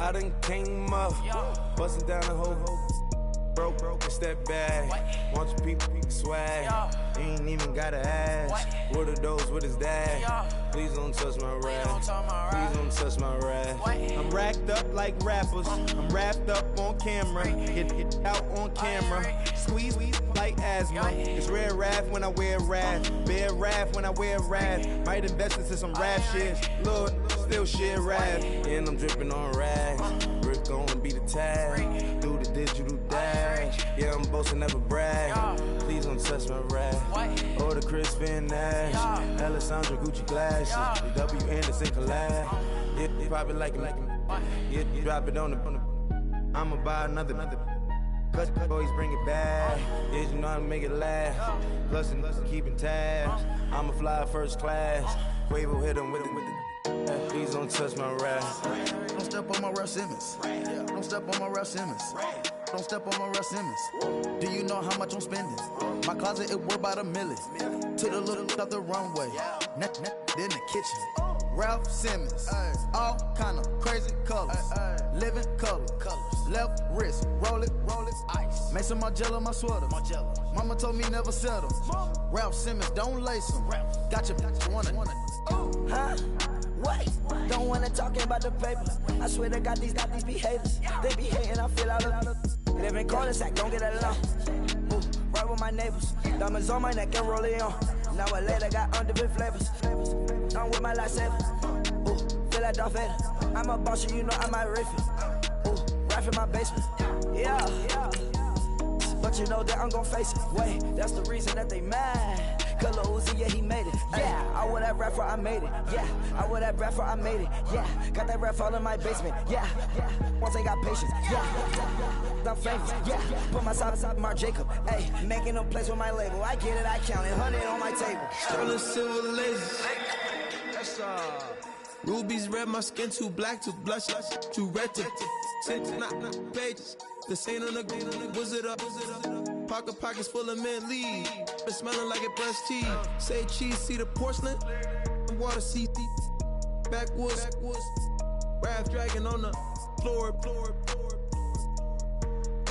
I done came up, bustin' down the whole broke, it's that bag. Want your people swag, you ain't even gotta ask. What are those, what is that? Please don't touch my rap, please don't touch my rap. I'm racked up like rappers, I'm wrapped up on camera. Get out on camera, squeeze like asthma. It's rare wrath when I wear wrath, bare wrath when I wear wrath. Might invest into some rap shit, Lord, still shit rap. And I'm dripping on rags, Rick gon' be the tag, do the digital dash. Yeah, I'm boasting, never brag. Please don't touch my rap. Or the Chris Van Nash, Alessandra Gucci glasses, the W Anderson collab. Yeah, pop it like it. Yeah, drop it on the. I'ma buy another. Cause boys bring it back. Yeah, you know how to make it last. Plus and keeping tabs. I'ma fly first class. Quavo hit him with it. Please don't touch my rap. Don't step on my Ralph Simmons. Don't step on my Ralph Simmons. Don't step on my Ralph Simmons. Do you know how much I'm spending? My closet, it worth about $1 million. To the little out the runway. In the kitchen. Ralph Simmons. All kind of crazy colors. Living color. Left wrist. Roll it. Ice. Make some Margiela my sweater. Mama told me never settle. Ralph Simmons, don't lace him. Got your wanna. Huh? Wait, don't wanna talk about the paper. I swear to God, these be haters. They be hating, I feel out of. Live in cul-de-sac, don't get along. Ooh, right with my neighbors. Diamonds on my neck and roll it on. Now I later got undefeated flavors. I'm with my lifesaver. Ooh, feel like Darth Vader. I'm a boss, you know I might riff it. Ooh, right in my basement. Yeah. But you know that I'm gon' face it. Wait, that's the reason that they mad. Color Uzi, yeah, he made it. Yeah, I would have rap for I made it. Yeah, I would have rap for I made it. Yeah, got that rap all in my basement. Yeah, once I got patience. Yeah, I'm famous. Yeah, put myself inside Marc Jacob. Hey, making a place with my label. I get it, I count it. 100 on my table. Sterling silver lasers. That's rubies red, my skin too black to blush, too red to tint, not pages. This ain't on the wizard up. Pockets full of mint leaves. It's smelling like it brushed tea. Say cheese, see the porcelain. Water, see backwoods. Raft dragging on the floor.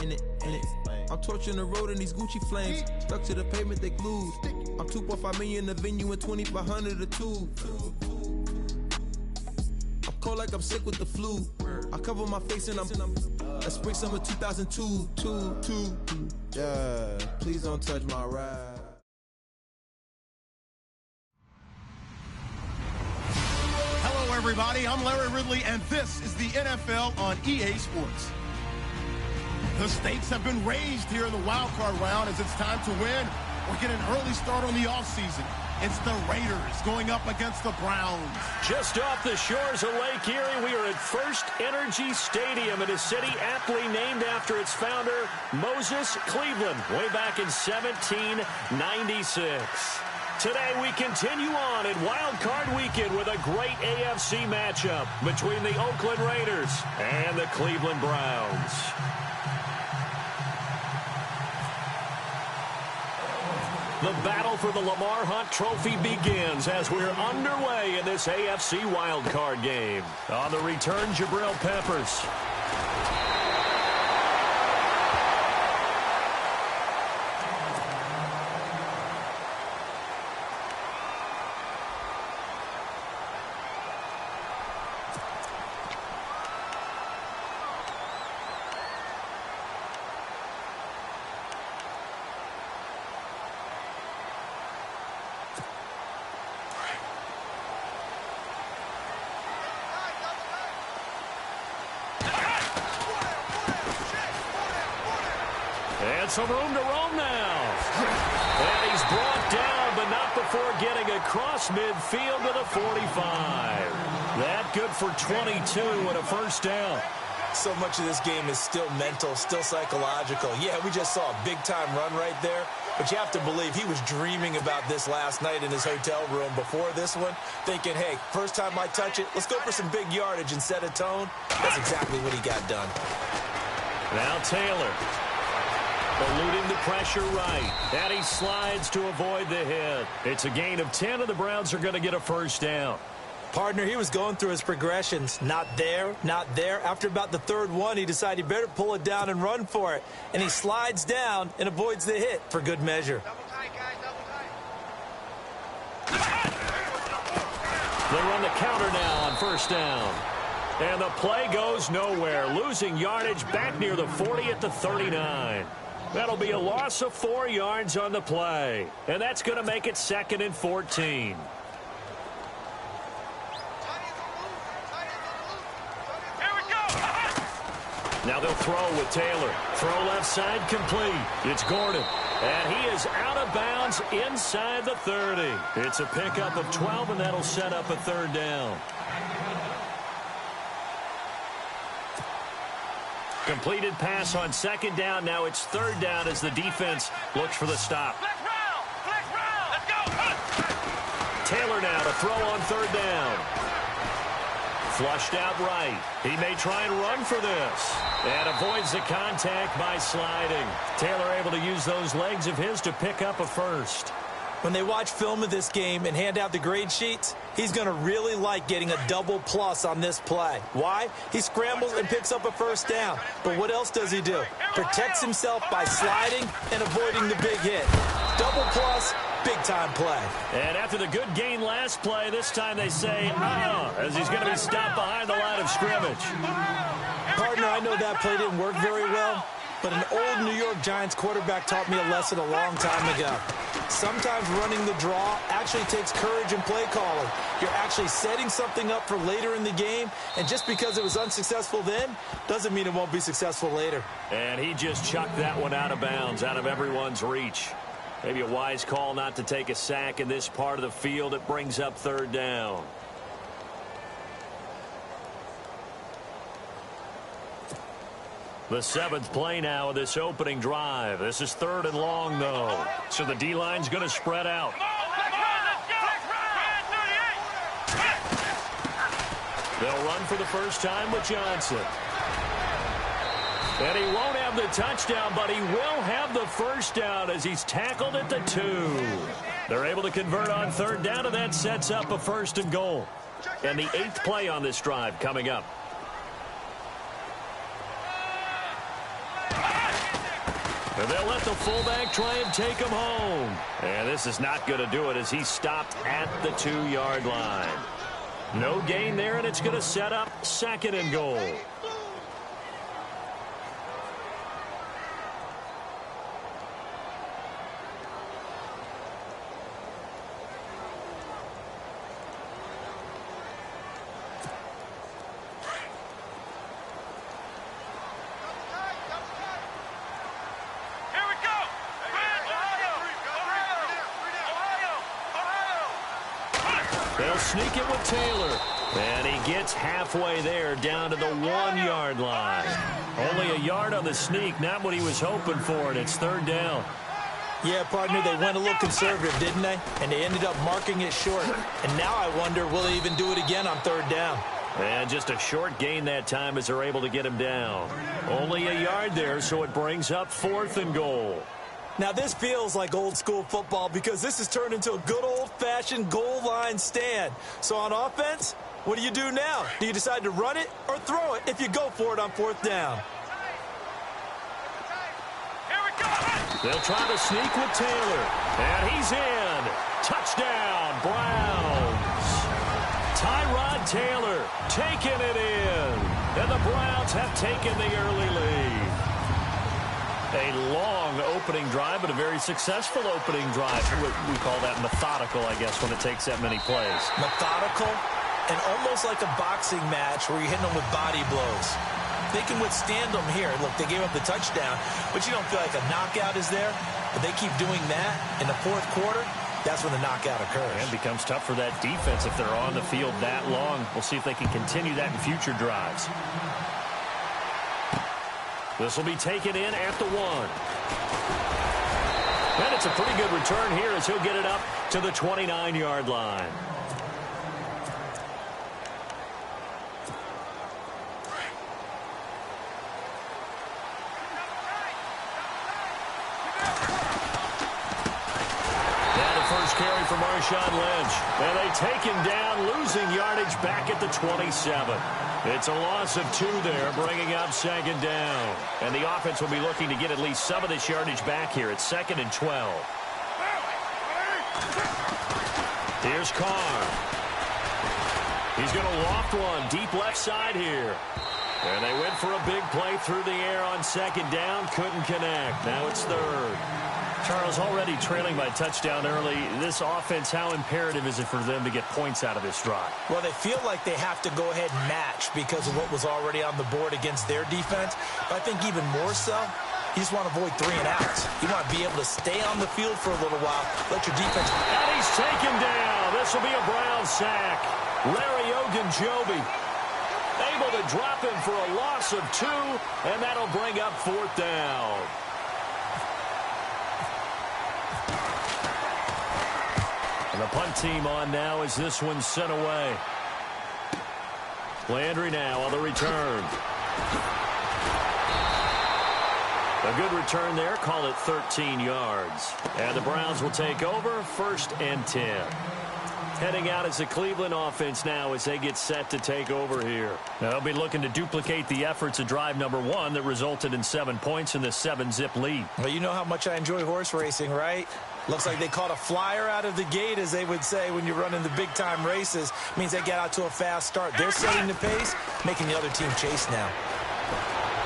In it. I'm torching the road in these Gucci flames. Stuck to the pavement, they glued. I'm 2.5 million in the venue and 2,500 a tube. I'm cold like I'm sick with the flu. I cover my face and I'm spring summer 2002. Yeah, please don't touch my ride. Hello, everybody. I'm Larry Ridley, and this is the NFL on EA Sports. The stakes have been raised here in the wild card round as it's time to win or get an early start on the offseason. It's the Raiders going up against the Browns. Just off the shores of Lake Erie, we are at First Energy Stadium in a city aptly named after its founder, Moses Cleveland, way back in 1796. Today, we continue on in Wild Card Weekend with a great AFC matchup between the Oakland Raiders and the Cleveland Browns. The battle for the Lamar Hunt Trophy begins as we're underway in this AFC wildcard game. On the return, Jabril Peppers. And some room to roam now. And he's brought down, but not before getting across midfield to the 45. That good for 22 and a first down. So much of this game is still mental, still psychological. Yeah, we just saw a big-time run right there, but you have to believe he was dreaming about this last night in his hotel room before this one, thinking, hey, first time I touch it, let's go for some big yardage and set a tone. That's exactly what he got done. Now Taylor. Eluding the pressure right. And he slides to avoid the hit. It's a gain of 10, and the Browns are going to get a first down. Partner, he was going through his progressions. Not there, not there. After about the third one, he decided he better pull it down and run for it. And he slides down and avoids the hit for good measure. They run the counter now on first down. And the play goes nowhere. Losing yardage back near the 40 at the 39. That'll be a loss of 4 yards on the play. And that's going to make it 2nd and 14. Now they'll throw with Taylor. Throw left side complete. It's Gordon. And he is out of bounds inside the 30. It's a pickup of 12, and that'll set up a 3rd down. Completed pass on 2nd down. Now it's 3rd down as the defense looks for the stop. Let's go. Taylor now to throw on 3rd down. Flushed out right. He may try and run for this. And avoids the contact by sliding. Taylor able to use those legs of his to pick up a 1st. When they watch film of this game and hand out the grade sheets, he's going to really like getting a double plus on this play. Why? He scrambles and picks up a 1st down. But what else does he do? Protects himself by sliding and avoiding the big hit. Double plus, big-time play. And after the good gain last play, this time they say, as he's going to be stopped behind the line of scrimmage. Partner, I know that play didn't work very well, but an old New York Giants quarterback taught me a lesson a long time ago. Sometimes running the draw actually takes courage and play calling. You're actually setting something up for later in the game, and just because it was unsuccessful then doesn't mean it won't be successful later. And he just chucked that one out of bounds, out of everyone's reach. Maybe a wise call not to take a sack in this part of the field. It brings up 3rd down. The 7th play now of this opening drive. This is 3rd and long, though. So the D-line's going to spread out. They'll run for the first time with Johnson. And he won't have the touchdown, but he will have the 1st down as he's tackled at the 2. They're able to convert on 3rd down, and that sets up a 1st and goal. And the 8th play on this drive coming up. And they'll let the fullback try and take him home. And this is not going to do it as he's stopped at the 2-yard line. No gain there, and it's going to set up 2nd and goal. They'll sneak it with Taylor. And he gets halfway there down to the 1-yard line. Only a yard on the sneak, not what he was hoping for, and it's 3rd down. Yeah, partner, they went a little conservative, didn't they? And they ended up marking it short. And now I wonder, will they even do it again on 3rd down? And just a short gain that time as they're able to get him down. Only a yard there, so it brings up 4th and goal. Now, this feels like old-school football because this has turned into a good old-fashioned goal line stand. So on offense, what do you do now? Do you decide to run it or throw it if you go for it on 4th down? They'll try to sneak with Taylor. And he's in. Touchdown, Browns. Tyrod Taylor taking it in. And the Browns have taken the early lead. A long opening drive, but a very successful opening drive. We call that methodical, I guess, when it takes that many plays. Methodical and almost like a boxing match where you're hitting them with body blows. They can withstand them here. Look, they gave up the touchdown, but you don't feel like a knockout is there. But they keep doing that in the 4th quarter. That's when the knockout occurs. And it becomes tough for that defense if they're on the field that long. We'll see if they can continue that in future drives. This will be taken in at the 1. And it's a pretty good return here as he'll get it up to the 29-yard line. first carry for Marshawn Lynch. And they take him down, losing yardage back at the 27. It's a loss of 2 there, bringing up 2nd down. And the offense will be looking to get at least some of this yardage back here at 2nd and 12. Here's Carr. He's going to loft one deep left side here. And they went for a big play through the air on 2nd down. Couldn't connect. Now it's 3rd. Charles, already trailing by touchdown early. This offense, how imperative is it for them to get points out of this drive? Well, they feel like they have to go ahead and match because of what was already on the board against their defense. But I think even more so, you just want to avoid 3 and outs. You want to be able to stay on the field for a little while. Let your defense... And he's taken down. This will be a Brown sack. Larry Ogunjobi able to drop him for a loss of 2, and that'll bring up 4th down. And the punt team on now as this one's sent away. Landry now on the return. A good return there. Call it 13 yards. And the Browns will take over 1st and 10. Heading out as the Cleveland offense now as they get set to take over here. They'll be looking to duplicate the efforts of drive number 1 that resulted in 7 points in the 7-zip lead. Well, you know how much I enjoy horse racing, right? Looks like they caught a flyer out of the gate, as they would say when you're running the big-time races. Means they get out to a fast start. They're setting the pace, making the other team chase now.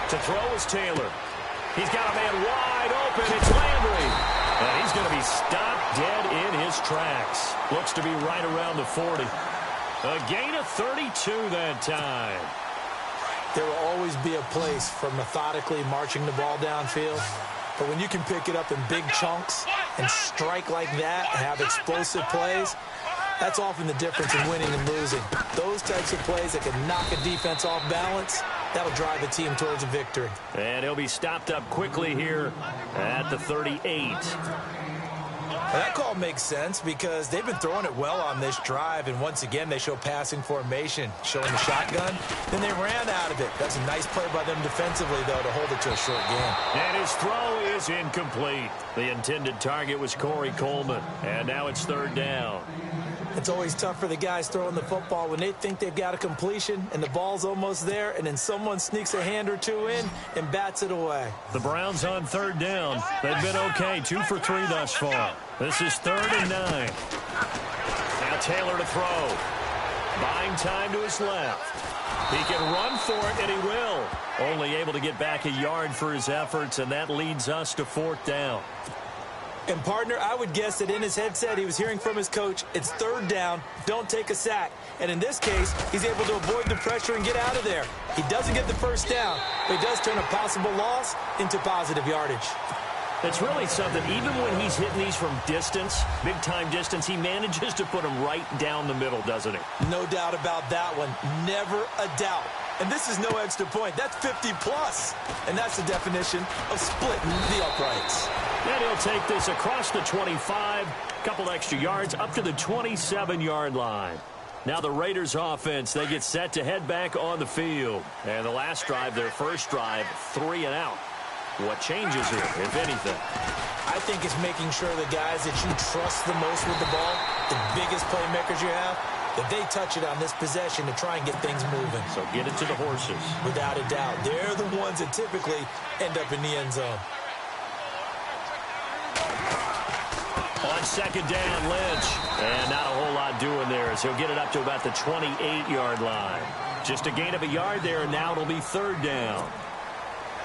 To throw is Taylor. He's got a man wide open. It's Landry. And he's going to be stopped dead in his tracks. Looks to be right around the 40. A gain of 32 that time. There will always be a place for methodically marching the ball downfield. But when you can pick it up in big chunks and strike like that and have explosive plays, that's often the difference in winning and losing. Those types of plays that can knock a defense off balance, that'll drive a team towards a victory. And he'll be stopped up quickly here at the 38. Well, that call makes sense because they've been throwing it well on this drive, and once again they show passing formation, showing the shotgun. Then they ran out of it. That's a nice play by them defensively, though, to hold it to a short game. And his throw is incomplete. The intended target was Corey Coleman, and now it's 3rd down. It's always tough for the guys throwing the football when they think they've got a completion and the ball's almost there, and then someone sneaks a hand or 2 in and bats it away. The Browns on 3rd down. They've been okay, 2 for 3 thus far. This is 3rd and 9. Now Taylor to throw. Buying time to his left. He can run for it, and he will. Only able to get back a yard for his efforts, and that leads us to 4th down. And, partner, I would guess that in his headset he was hearing from his coach, it's 3rd down, don't take a sack. And in this case, he's able to avoid the pressure and get out of there. He doesn't get the 1st down, but he does turn a possible loss into positive yardage. It's really something. Even when he's hitting these from distance, big-time distance, he manages to put them right down the middle, doesn't he? No doubt about that one. Never a doubt. And this is no extra point. That's 50-plus. And that's the definition of splitting the uprights. And he'll take this across the 25, couple extra yards, up to the 27-yard line. Now the Raiders offense, they get set to head back on the field. And the last drive, their first drive, 3 and out. What changes here, if anything? I think it's making sure the guys that you trust the most with the ball, the biggest playmakers you have, that they touch it on this possession to try and get things moving. So get it to the horses. Without a doubt. They're the ones that typically end up in the end zone. On 2nd down, Lynch. And not a whole lot doing there as he'll get it up to about the 28-yard line. Just a gain of a yard there, and now it'll be 3rd down.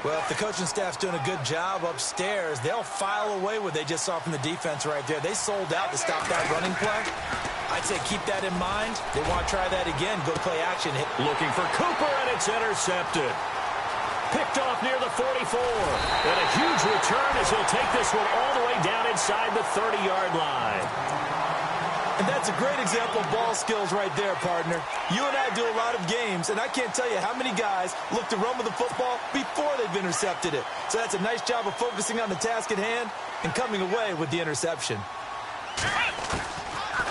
Well, if the coaching staff's doing a good job upstairs, they'll file away what they just saw from the defense right there. They sold out to stop that running play. I'd say keep that in mind. They want to try that again. Go play action. Looking for Cooper, and it's intercepted. Picked off near the 44. And a huge return as he'll take this one all the way down inside the 30-yard line. And that's a great example of ball skills right there, partner. You and I do a lot of games, and I can't tell you how many guys look to run with the football before they've intercepted it. So that's a nice job of focusing on the task at hand and coming away with the interception.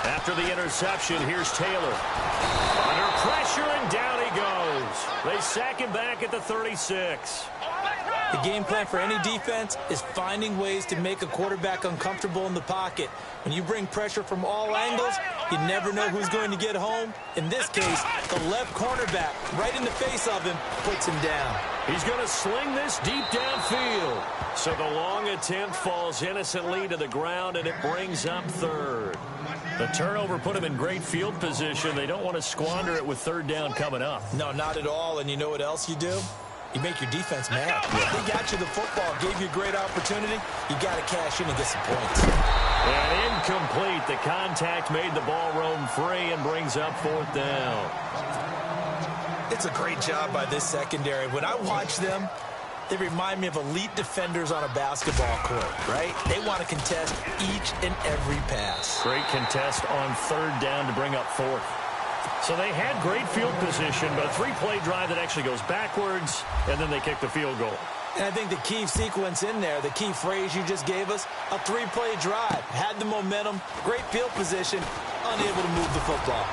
After the interception, here's Taylor. Under pressure, and down he goes. They sack him back at the 36. The game plan for any defense is finding ways to make a quarterback uncomfortable in the pocket. When you bring pressure from all angles, you never know who's going to get home. In this case, the left cornerback, right in the face of him, puts him down. He's going to sling this deep downfield. So the long attempt falls innocently to the ground, and it brings up third. The turnover put him in great field position. They don't want to squander it with third down coming up. No, not at all. And you know what else you do? You make your defense mad. They got you the football, gave you a great opportunity. You got to cash in and get some points. And incomplete. The contact made the ball roam free and brings up fourth down. It's a great job by this secondary. When I watch them, they remind me of elite defenders on a basketball court, right? They want to contest each and every pass. Great contest on third down to bring up fourth. So they had great field position, but a three-play drive that actually goes backwards, and then they kick the field goal. And I think the key sequence in there, the key phrase you just gave us, a three-play drive. Had the momentum, great field position, unable to move the football.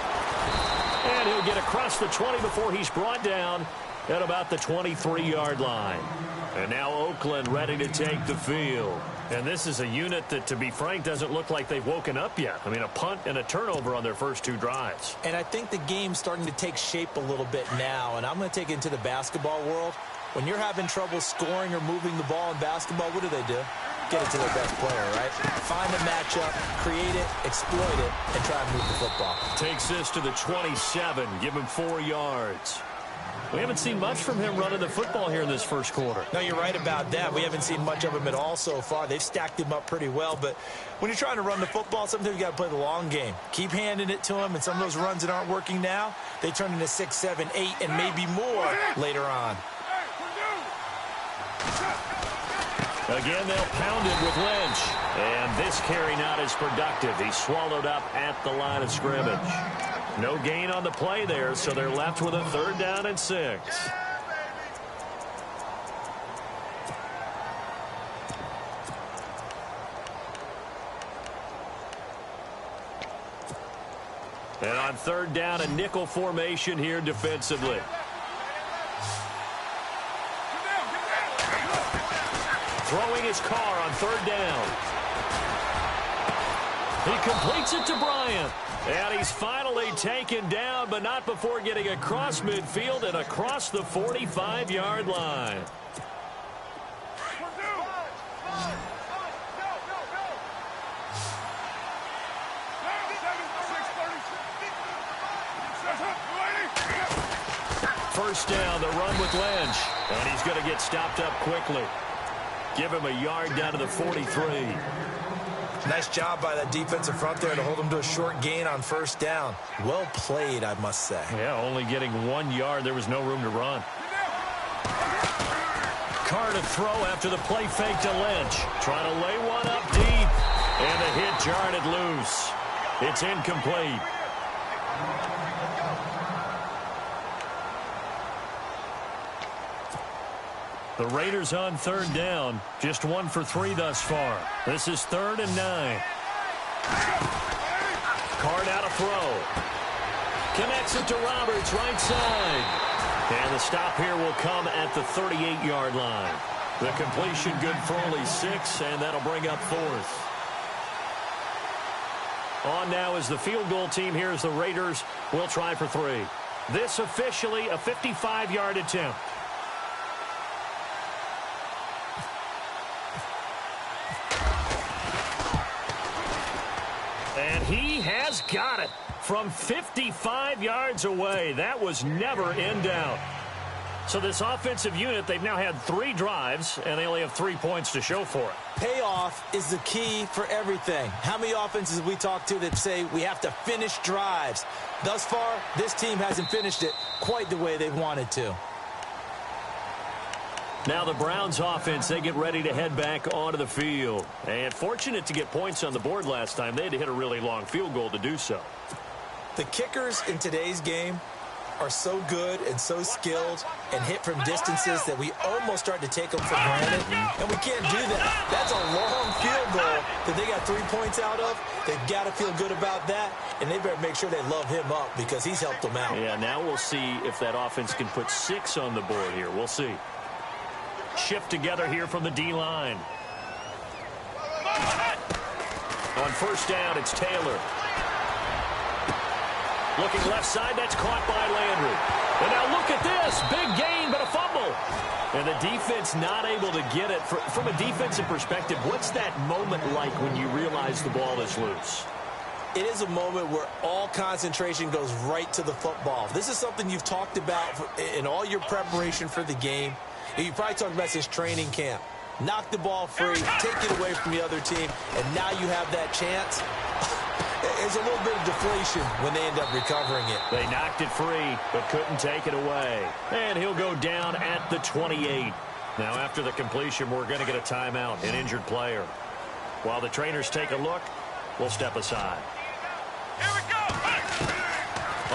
And he'll get across the 20 before he's brought down at about the 23-yard line. And now Oakland ready to take the field. And this is a unit that, to be frank, doesn't look like they've woken up yet. I mean, a punt and a turnover on their first two drives. And I think the game's starting to take shape a little bit now. And I'm going to take it into the basketball world. When you're having trouble scoring or moving the ball in basketball, what do? Get it to their best player, right? Find the matchup, create it, exploit it, and try and move the football. Takes this to the 27. Give him 4 yards. We haven't seen much from him running the football here in this first quarter. No, you're right about that. We haven't seen much of him at all so far. They've stacked him up pretty well, but when you're trying to run the football, sometimes you got to play the long game. Keep handing it to him, and some of those runs that aren't working now, they turn into 6, 7, 8, and maybe more later on. Again, they'll pound it with Lynch. And this carry not as productive. He's swallowed up at the line of scrimmage. No gain on the play there, so they're left with a third down and 6. And on third down, a nickel formation here defensively. Throwing his car on third down. He completes it to Bryant. And he's finally taken down, but not before getting across midfield and across the 45-yard line. First down, the run with Lynch. And he's going to get stopped up quickly. Give him a yard down to the 43. Nice job by that defensive front there to hold him to a short gain on first down. Well played, I must say. Yeah, only getting 1 yard. There was no room to run. Carr to throw after the play fake to Lynch. Trying to lay one up deep. And the hit jarred it loose. It's incomplete. The Raiders on third down. Just 1 for 3 thus far. This is 3rd and 9. Carr out to throw. Connects it to Roberts, right side. And the stop here will come at the 38-yard line. The completion good for only 6, and that'll bring up 4th. On now is the field goal team here as the Raiders will try for 3. This officially a 55-yard attempt. And he has got it from 55 yards away. That was never in doubt. So this offensive unit, they've now had 3 drives, and they only have 3 points to show for it. Payoff is the key for everything. How many offenses we talk to that say we have to finish drives? Thus far, this team hasn't finished it quite the way they've wanted to. Now the Browns offense, they get ready to head back onto the field. And fortunate to get points on the board last time. They had to hit a really long field goal to do so. The kickers in today's game are so good and so skilled and hit from distances that we almost start to take them for granted. And we can't do that. That's a long field goal that they got 3 points out of. They've got to feel good about that. And they better make sure they love him up because he's helped them out. Yeah, now we'll see if that offense can put 6 on the board here. We'll see. shift together here from the D-line. On first down, it's Taylor. Looking left side, that's caught by Landry. And now look at this. Big gain, but a fumble. And the defense not able to get it. From a defensive perspective, what's that moment like when you realize the ball is loose? It is a moment where all concentration goes right to the football. This is something you've talked about in all your preparation for the game. You probably talked about since training camp. Knock the ball free, take it away from the other team, and now you have that chance. There's a little bit of deflation when they end up recovering it. They knocked it free, but couldn't take it away. And he'll go down at the 28. Now, after the completion, we're going to get a timeout, an injured player. While the trainers take a look, we'll step aside. Here we go.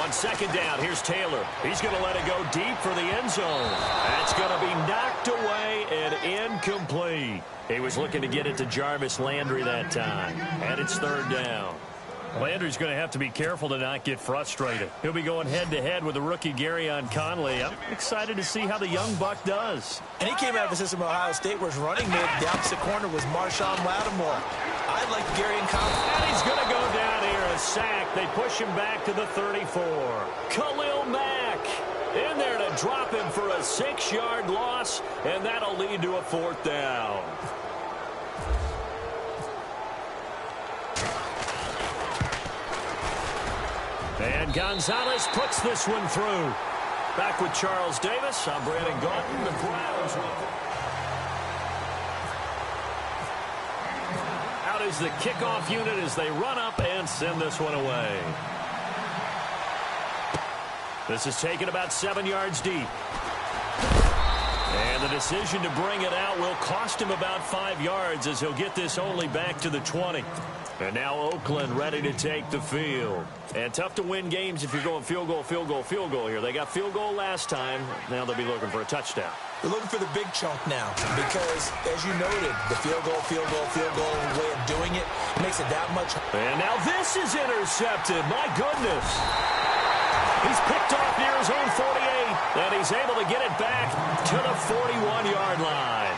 On second down, here's Taylor. He's going to let it go deep for the end zone. That's going to be knocked away and incomplete. He was looking to get it to Jarvis Landry that time. And it's third down. Landry's going to have to be careful to not get frustrated. He'll be going head-to-head with the rookie Garyon Conley. I'm excited to see how the young buck does. And he came out of the system of Ohio State, where his running mid, the opposite corner, was Marshawn Lattimore. I like Garyon Conley. And he's going to go down here, a sack. They push him back to the 34. Khalil Mack in there to drop him for a 6-yard loss, and that'll lead to a fourth down. And Gonzalez puts this one through. Back with Charles Davis. I'm Brandon Gaunton. The Browns out is the kickoff unit as they run up and send this one away. This is taken about 7 yards deep. And the decision to bring it out will cost him about 5 yards, as he'll get this only back to the 20. And now Oakland ready to take the field. And tough to win games if you're going field goal, field goal, field goal here. They got field goal last time. Now they'll be looking for a touchdown. They're looking for the big chunk now because, as you noted, the field goal way of doing it makes it that much. And now this is intercepted. My goodness. He's picked off near his own 48, and he's able to get it back to the 41-yard line.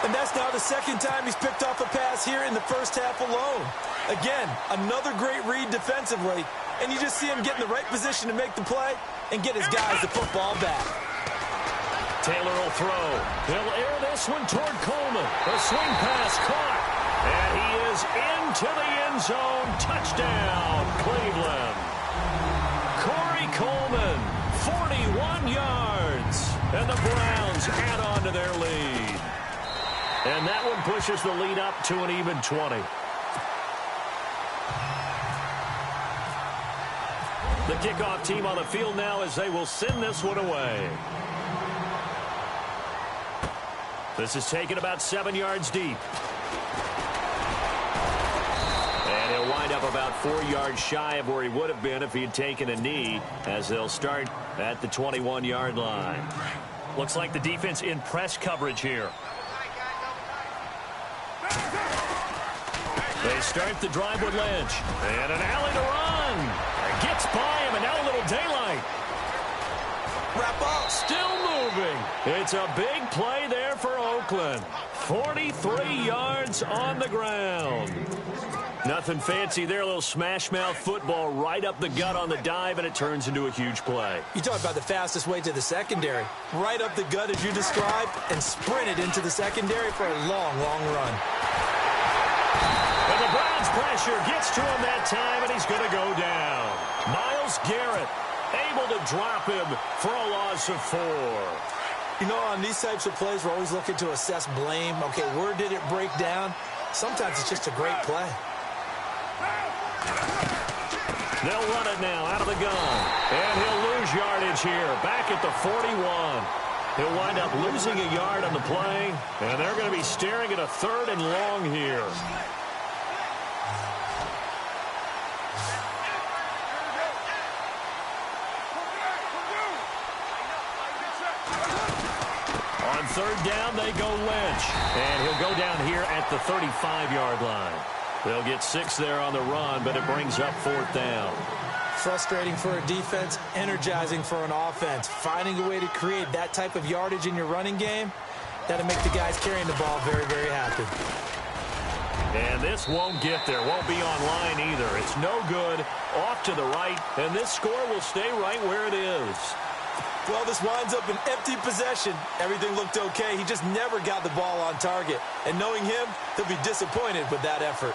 And that's now the second time he's picked off a pass here in the first half alone. Again, another great read defensively, and you just see him get in the right position to make the play and get his guys the football back. Taylor will throw. He'll air this one toward Coleman. The swing pass caught, and he is into the end zone. Touchdown, Cleveland. Corey Coleman, 41 yards, and the Browns add on to their lead. And that one pushes the lead up to an even 20. The kickoff team on the field now as they will send this one away. This is taken about 7 yards deep. And he'll wind up about 4 yards shy of where he would have been if he had taken a knee, as they'll start at the 21-yard line. Looks like the defense in press coverage here. They start the drive with Lynch. And an alley to run. Gets by him, and now a little daylight. Wrap up. Still moving. It's a big play there for Oakland. 43 yards on the ground. Nothing fancy there. A little smash-mouth football right up the gut on the dive, and it turns into a huge play. You talk about the fastest way to the secondary. Right up the gut, as you described, and sprinted into the secondary for a long, long run. And the Browns' pressure gets to him that time, and he's going to go down. Myles Garrett able to drop him for a loss of 4. You know, on these types of plays, we're always looking to assess blame. Okay, where did it break down? Sometimes it's just a great play. They'll run it now out of the gun. And he'll lose yardage here, back at the 41. He'll wind up losing a yard on the play, and they're going to be staring at a 3rd and long here. On 3rd down, they go Lynch. And he'll go down here at the 35-yard line. They'll get 6 there on the run, but it brings up 4th down. Frustrating for a defense, energizing for an offense. Finding a way to create that type of yardage in your running game, That'll make the guys carrying the ball very, very happy. And this won't get there. Won't be on line either. It's no good. Off to the right. And this score will stay right where it is. Well, this winds up an empty possession. Everything looked okay. He just never got the ball on target. And knowing him, he'll be disappointed with that effort.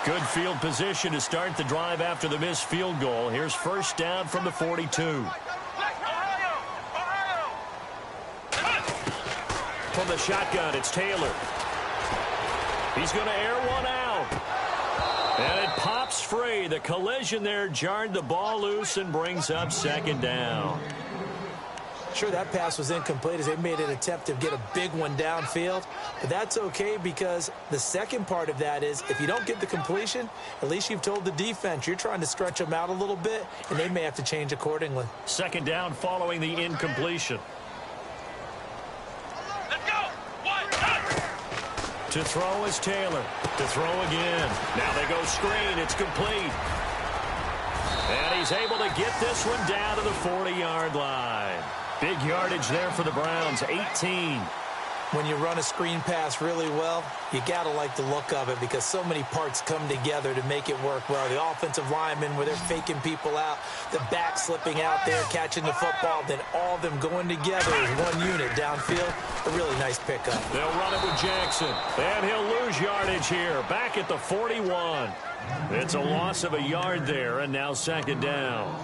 Good field position to start the drive after the missed field goal. Here's first down from the 42. From the shotgun, it's Taylor. He's going to air one out. And it pops free. The collision there jarred the ball loose and brings up second down. Sure, that pass was incomplete as they made an attempt to get a big one downfield. But that's okay because the second part of that is if you don't get the completion, at least you've told the defense you're trying to stretch them out a little bit, and they may have to change accordingly. Second down following the incompletion. Let's go. To throw is Taylor. To throw again. Now they go screen. It's complete. And he's able to get this one down to the 40-yard line. Big yardage there for the Browns, 18. When you run a screen pass really well, you got to like the look of it because so many parts come together to make it work well. The offensive linemen where they're faking people out, the back slipping out there, catching the football, then all of them going together as one unit downfield. A really nice pickup. They'll run it with Jackson, and he'll lose yardage here, back at the 41. It's a loss of a yard there, and now second down.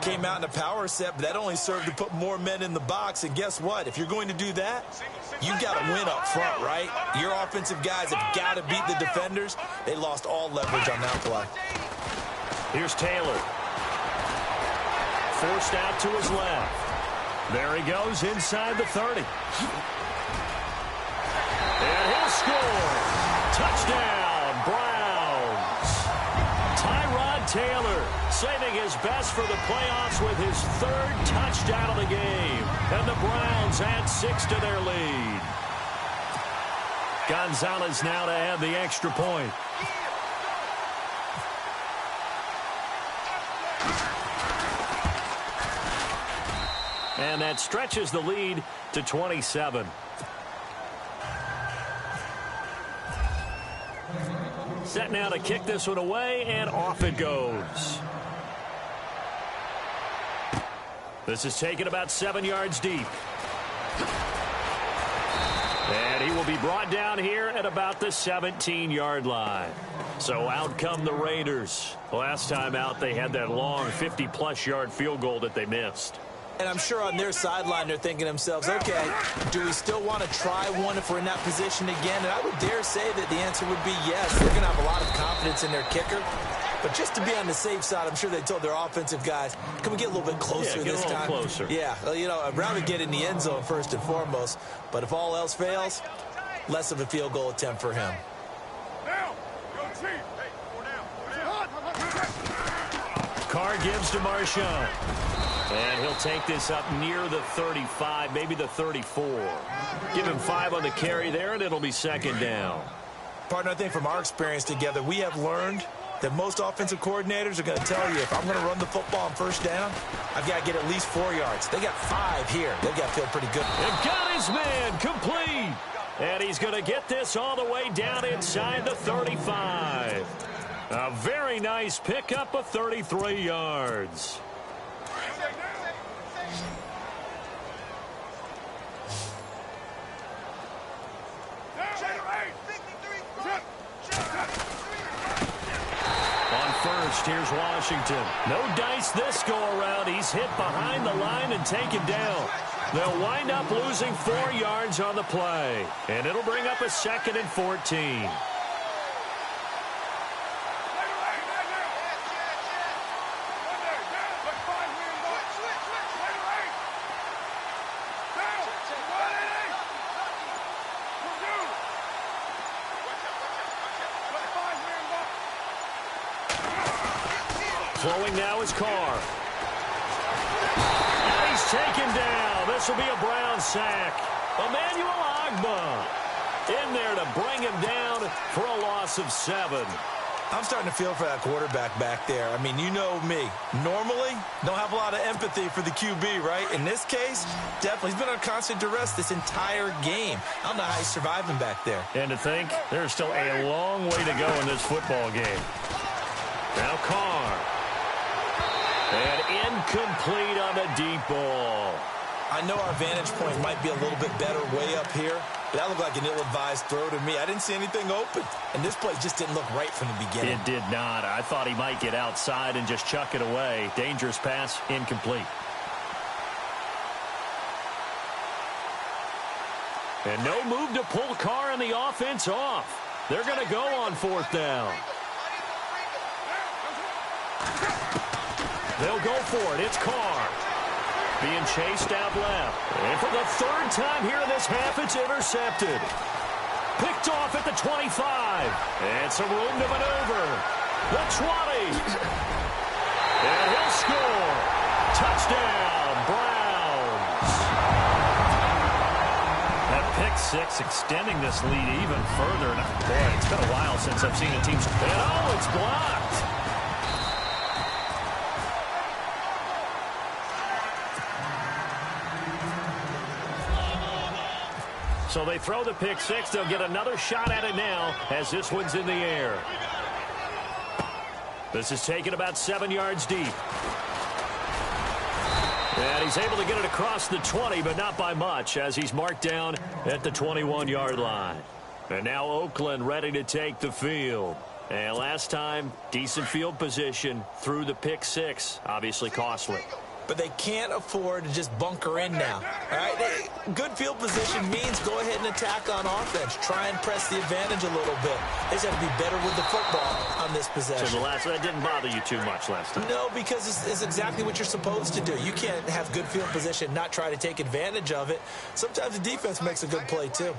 Came out in a power set, but that only served to put more men in the box. And guess what? If you're going to do that, you've got to win up front, right? Your offensive guys have got to beat the defenders. They lost all leverage on that play. Here's Taylor. Forced out to his left. There he goes inside the 30. And he'll score. Touchdown, Browns. Tyrod Taylor saving his best for the playoffs with his third touchdown of the game. And the Browns add 6 to their lead. Gonzalez now to add the extra point. And that stretches the lead to 27. Set now to kick this one away, and off it goes. This is taken about 7 yards deep. And he will be brought down here at about the 17-yard line. So out come the Raiders. Last time out, they had that long 50-plus yard field goal that they missed. And I'm sure on their sideline they're thinking to themselves, okay, do we still want to try one if we're in that position again? And I would dare say that the answer would be yes. They're going to have a lot of confidence in their kicker. But just to be on the safe side, I'm sure they told their offensive guys, can we get a little bit closer this time? Closer. Yeah, well, you know, I'd rather get in the end zone first and foremost. But if all else fails, less of a field goal attempt for him. Carr gives to Marshawn. And he'll take this up near the 35, maybe the 34. Give him 5 on the carry there, and it'll be second down. Partner, I think from our experience together, we have learned that most offensive coordinators are going to tell you, if I'm going to run the football on first down, I've got to get at least 4 yards. They got 5 here. They've got to feel pretty good. They've got his man complete. And he's going to get this all the way down inside the 35. A very nice pickup of 33 yards. First, here's Washington. No dice this go-around. He's hit behind the line and taken down. They'll wind up losing 4 yards on the play. And it'll bring up a 2nd and 14. Flowing now is Carr. And he's taken down. This will be a Brown sack. Emmanuel Ogbah in there to bring him down for a loss of 7. I'm starting to feel for that quarterback back there. I mean, you know me. Normally, don't have a lot of empathy for the QB, right? In this case, definitely. He's been under constant duress this entire game. I don't know how he's surviving back there. And to think, there's still a long way to go in this football game. Now Carr. And incomplete on the deep ball. I know our vantage point might be a little bit better way up here, but that looked like an ill-advised throw to me. I didn't see anything open, and this play just didn't look right from the beginning. It did not. I thought he might get outside and just chuck it away. Dangerous pass, incomplete. And no move to pull Carr and the offense off. They're going to go on 4th down. They'll go for it. It's Carr. Being chased out left. And for the 3rd time here in this half, it's intercepted. Picked off at the 25. And some room to maneuver. The 20. And he'll score. Touchdown, Browns. That pick 6 extending this lead even further. Boy, it's been a while since I've seen a team. And oh, it's blocked. So they throw the pick 6. They'll get another shot at it now as this one's in the air. This is taken about 7 yards deep. And he's able to get it across the 20, but not by much, as he's marked down at the 21-yard line. And now Oakland ready to take the field. And last time, decent field position through the pick 6. Obviously costly. But they can't afford to just bunker in now. All right? Good field position means go ahead and attack on offense. Try and press the advantage a little bit. They just have to be better with the football on this possession. So that didn't bother you too much last time? No, because it's exactly what you're supposed to do. You can't have good field position and not try to take advantage of it. Sometimes the defense makes a good play, too.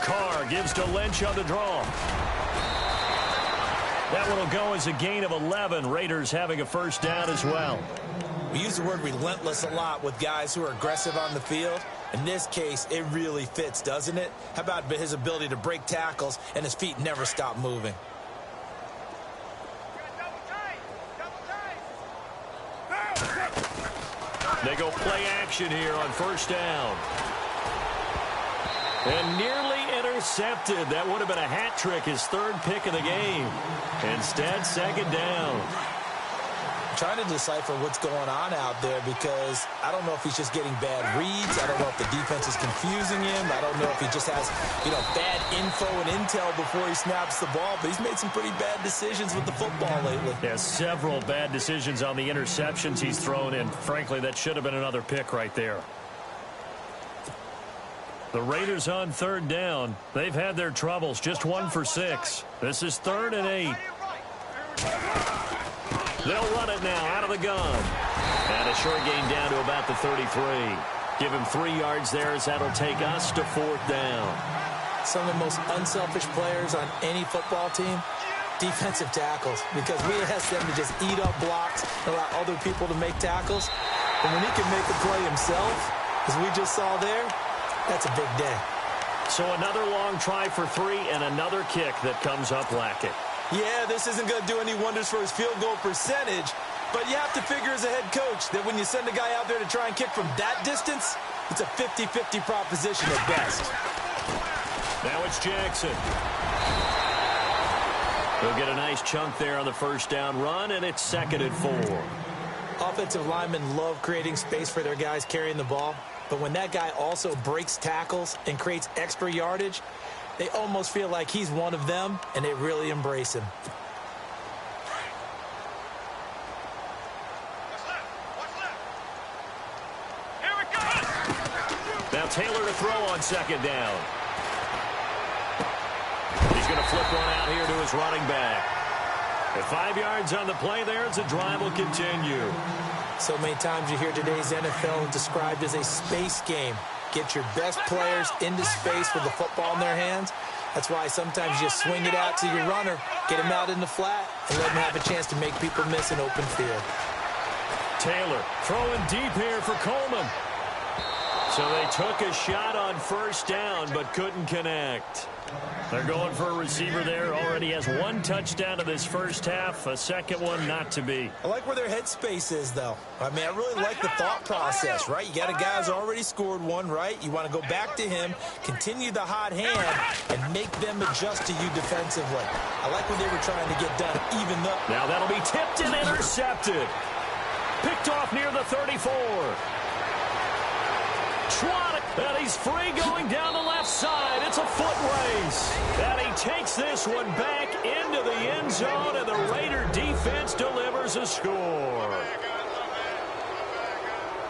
Carr gives to Lynch on the draw. That one will go as a gain of 11. Raiders having a 1st down as well. We use the word relentless a lot with guys who are aggressive on the field. In this case, it really fits, doesn't it? How about his ability to break tackles and his feet never stop moving? They go play action here on 1st down. And nearly intercepted. That would have been a hat trick, his 3rd pick of the game. Instead, 2nd down. I'm trying to decipher what's going on out there because I don't know if he's just getting bad reads. I don't know if the defense is confusing him. I don't know if he just has, bad info and intel before he snaps the ball. But he's made some pretty bad decisions with the football lately. Yeah, several bad decisions on the interceptions he's thrown in. Frankly, that should have been another pick right there. The Raiders on 3rd down. They've had their troubles. Just 1 for 6. This is 3rd and 8. They'll run it now out of the gun. And a short gain down to about the 33. Give him 3 yards there as that'll take us to 4th down. Some of the most unselfish players on any football team, defensive tackles, because we ask them to just eat up blocks and allow other people to make tackles. And when he can make a play himself, as we just saw there, that's a big day. So another long try for 3 and another kick that comes up lacking. Yeah, this isn't going to do any wonders for his field goal percentage, but you have to figure as a head coach that when you send a guy out there to try and kick from that distance, it's a 50-50 proposition at best. Now it's Jackson. He'll get a nice chunk there on the 1st down run, and it's 2nd and 4. Offensive linemen love creating space for their guys carrying the ball. But when that guy also breaks tackles and creates extra yardage, they almost feel like he's one of them, and they really embrace him. Here we go. Now Taylor to throw on 2nd down. He's going to flip one out here to his running back. At 5 yards on the play there, as the drive will continue. So many times you hear today's NFL described as a space game. Get your best players into space with the football in their hands. That's why sometimes you swing it out to your runner, get him out in the flat, and let him have a chance to make people miss an open field. Taylor throwing deep here for Coleman. So they took a shot on first down but couldn't connect. They're going for a receiver there. Already has one touchdown in this first half. A second one not to be. I like where their headspace is, though. I mean, I really like the thought process, right? You got a guy who's already scored one, right? You want to go back to him, continue the hot hand, and make them adjust to you defensively. I like what they were trying to get done, even though... Now that'll be tipped and intercepted. Picked off near the 34. And he's free going down the left side. It's a foot race. And he takes this one back into the end zone, and the Raider defense delivers a score.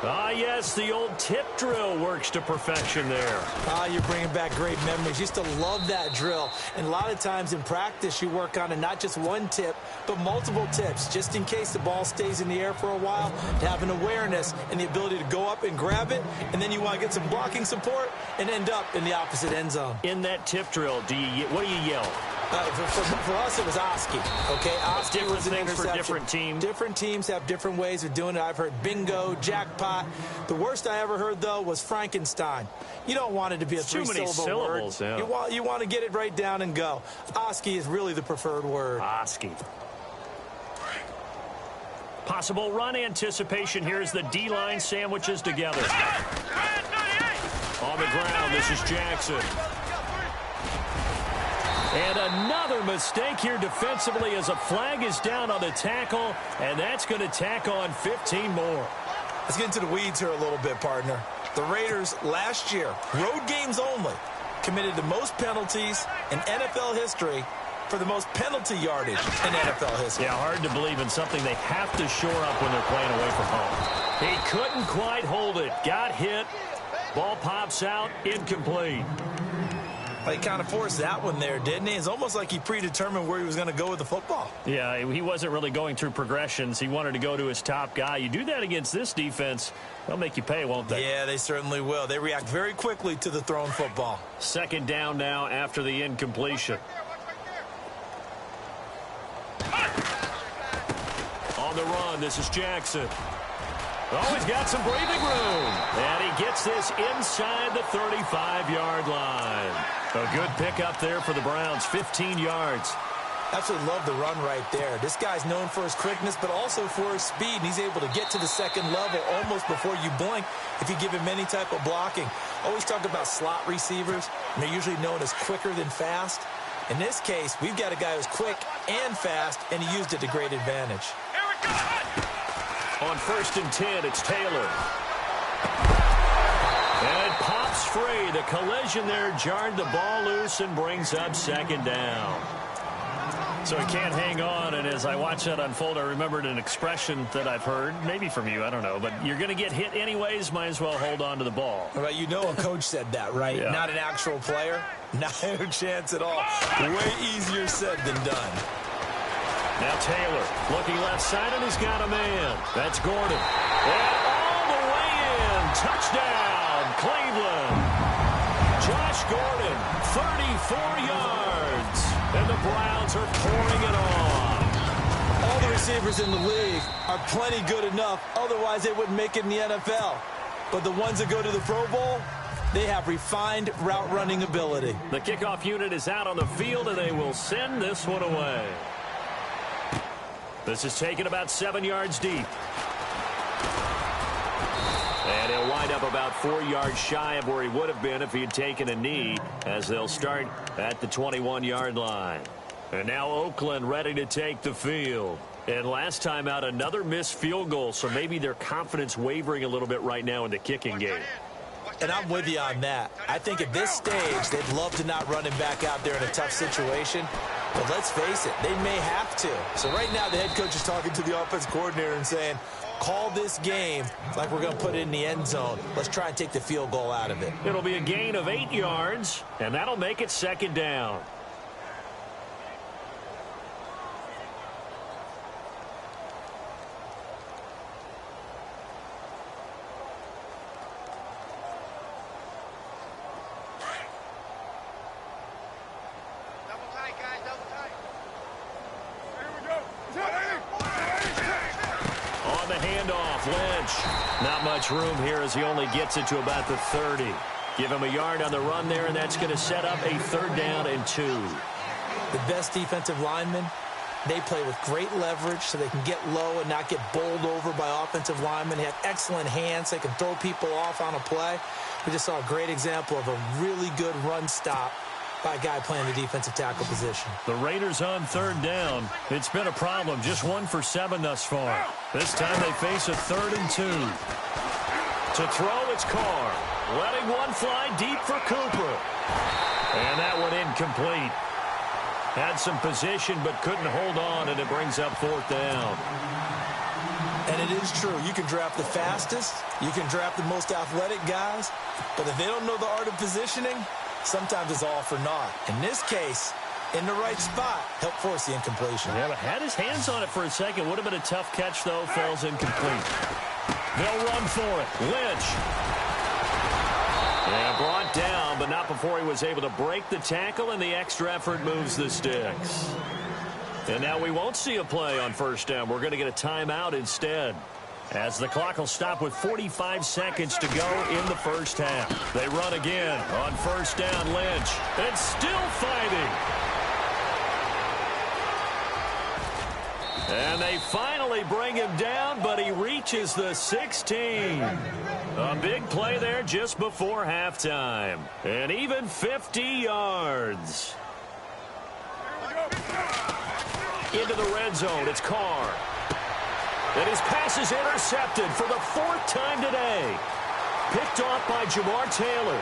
Ah, yes, the old tip drill works to perfection there. Ah, you're bringing back great memories. Used to love that drill. And a lot of times in practice, you work on it, not just one tip, but multiple tips, just in case the ball stays in the air for a while, to have an awareness and the ability to go up and grab it, and then you want to get some blocking support and end up in the opposite end zone. In that tip drill, what do you yell? For us, it was Oski. Okay, Oski was an things interception. For different teams. Different teams have different ways of doing it. I've heard bingo, jackpot. The worst I ever heard, though, was Frankenstein. You don't want it to be a three-syllable word. Yeah. You want to get it right down and go. Oski is really the preferred word. Oski. Possible run anticipation here as the D-line sandwiches together. On the ground, this is Jackson. And another mistake here defensively as a flag is down on the tackle, and that's going to tack on 15 more. Let's get into the weeds here a little bit, partner. The Raiders last year, road games only, committed the most penalties in NFL history for the most penalty yardage in NFL history. Yeah, hard to believe in something they have to shore up when they're playing away from home. He couldn't quite hold it. Got hit. Ball pops out. Incomplete. He kind of forced that one there, didn't he? It's almost like he predetermined where he was going to go with the football. Yeah, he wasn't really going through progressions. He wanted to go to his top guy. You do that against this defense, they'll make you pay, won't they? Yeah, they certainly will. They react very quickly to the thrown football. Second down now after the incompletion. On the run, this is Jackson. Oh, he's got some breathing room. And he gets this inside the 35-yard line. A good pickup there for the Browns, 15 yards. Absolutely love the run right there. This guy's known for his quickness, but also for his speed. And he's able to get to the second level almost before you blink if you give him any type of blocking. Always talk about slot receivers, and they're usually known as quicker than fast. In this case, we've got a guy who's quick and fast, and he used it to great advantage. On 1st and 10, it's Taylor. And it pops free. The collision there jarred the ball loose and brings up second down. So he can't hang on, and as I watch that unfold, I remembered an expression that I've heard, maybe from you, I don't know, but you're going to get hit anyways, might as well hold on to the ball. Well, you know a coach said that, right? Yeah. Not an actual player. No chance at all. Way easier said than done. Now Taylor looking left side, and he's got a man. That's Gordon. And all the way in. Touchdown, Cleveland. Josh Gordon, 34 yards. And the Browns are pouring it on. All the receivers in the league are plenty good enough. Otherwise, they wouldn't make it in the NFL. But the ones that go to the Pro Bowl, they have refined route running ability. The kickoff unit is out on the field, and they will send this one away. This is taken about 7 yards deep. And he'll wind up about 4 yards shy of where he would have been if he had taken a knee, as they'll start at the 21-yard line. And now Oakland ready to take the field. And last time out, another missed field goal, so maybe their confidence wavering a little bit right now in the kicking game. And I'm with you on that. I think at this stage, they'd love to not run him back out there in a tough situation. But let's face it, they may have to. So right now, the head coach is talking to the offense coordinator and saying, call this game like we're going to put it in the end zone. Let's try and take the field goal out of it. It'll be a gain of 8 yards, and that'll make it second down. On the handoff, Lynch. Not much room here as he only gets it to about the 30. Give him a yard on the run there, and that's going to set up a 3rd down and 2. The best defensive linemen, they play with great leverage so they can get low and not get bowled over by offensive linemen. They have excellent hands. They can throw people off on a play. We just saw a great example of a really good run stop by a guy playing the defensive tackle position. The Raiders on 3rd down. It's been a problem. Just 1 for 7 thus far. This time they face a 3rd and 2. To throw, it's Carr. Letting one fly deep for Cooper. And that one incomplete. Had some position but couldn't hold on, and it brings up 4th down. And it is true. You can draft the fastest. You can draft the most athletic guys. But if they don't know the art of positioning, sometimes it's all for naught. In this case, in the right spot, helped force the incompletion. Yeah, but had his hands on it for a second. Would have been a tough catch, though. Falls incomplete. They'll run for it. Lynch. Yeah, brought down, but not before he was able to break the tackle, and the extra effort moves the sticks. And now we won't see a play on 1st down. We're going to get a timeout instead, as the clock will stop with 45 seconds to go in the 1st half. They run again on 1st down. Lynch. It's still fighting. And they finally bring him down, but he reaches the 16. A big play there just before halftime. And even 50 yards. Into the red zone, it's Carr. And his pass is intercepted for the 4th time today. Picked off by Jamar Taylor.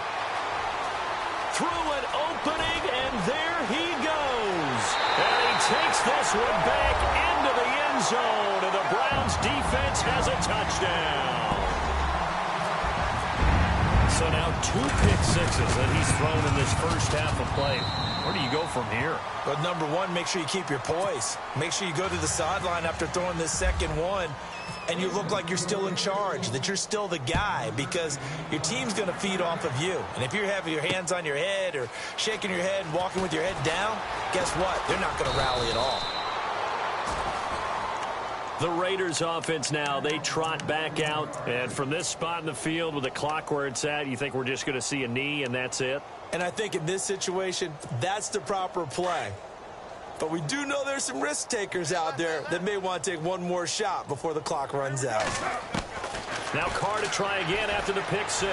Through an opening, and there he goes. And he takes this one back into the end zone, and the Browns defense has a touchdown. So now 2 pick sixes that he's thrown in this 1st half of play. Where do you go from here? But number one, make sure you keep your poise. Make sure you go to the sideline after throwing this 2nd one, and you look like you're still in charge, that you're still the guy, because your team's going to feed off of you. And if you're having your hands on your head or shaking your head and walking with your head down, guess what? They're not going to rally at all. The Raiders offense now, they trot back out. And from this spot in the field with the clock where it's at, you think we're just going to see a knee and that's it? And I think in this situation, that's the proper play. But we do know there's some risk takers out there that may want to take one more shot before the clock runs out. Now Carr to try again after the pick 6.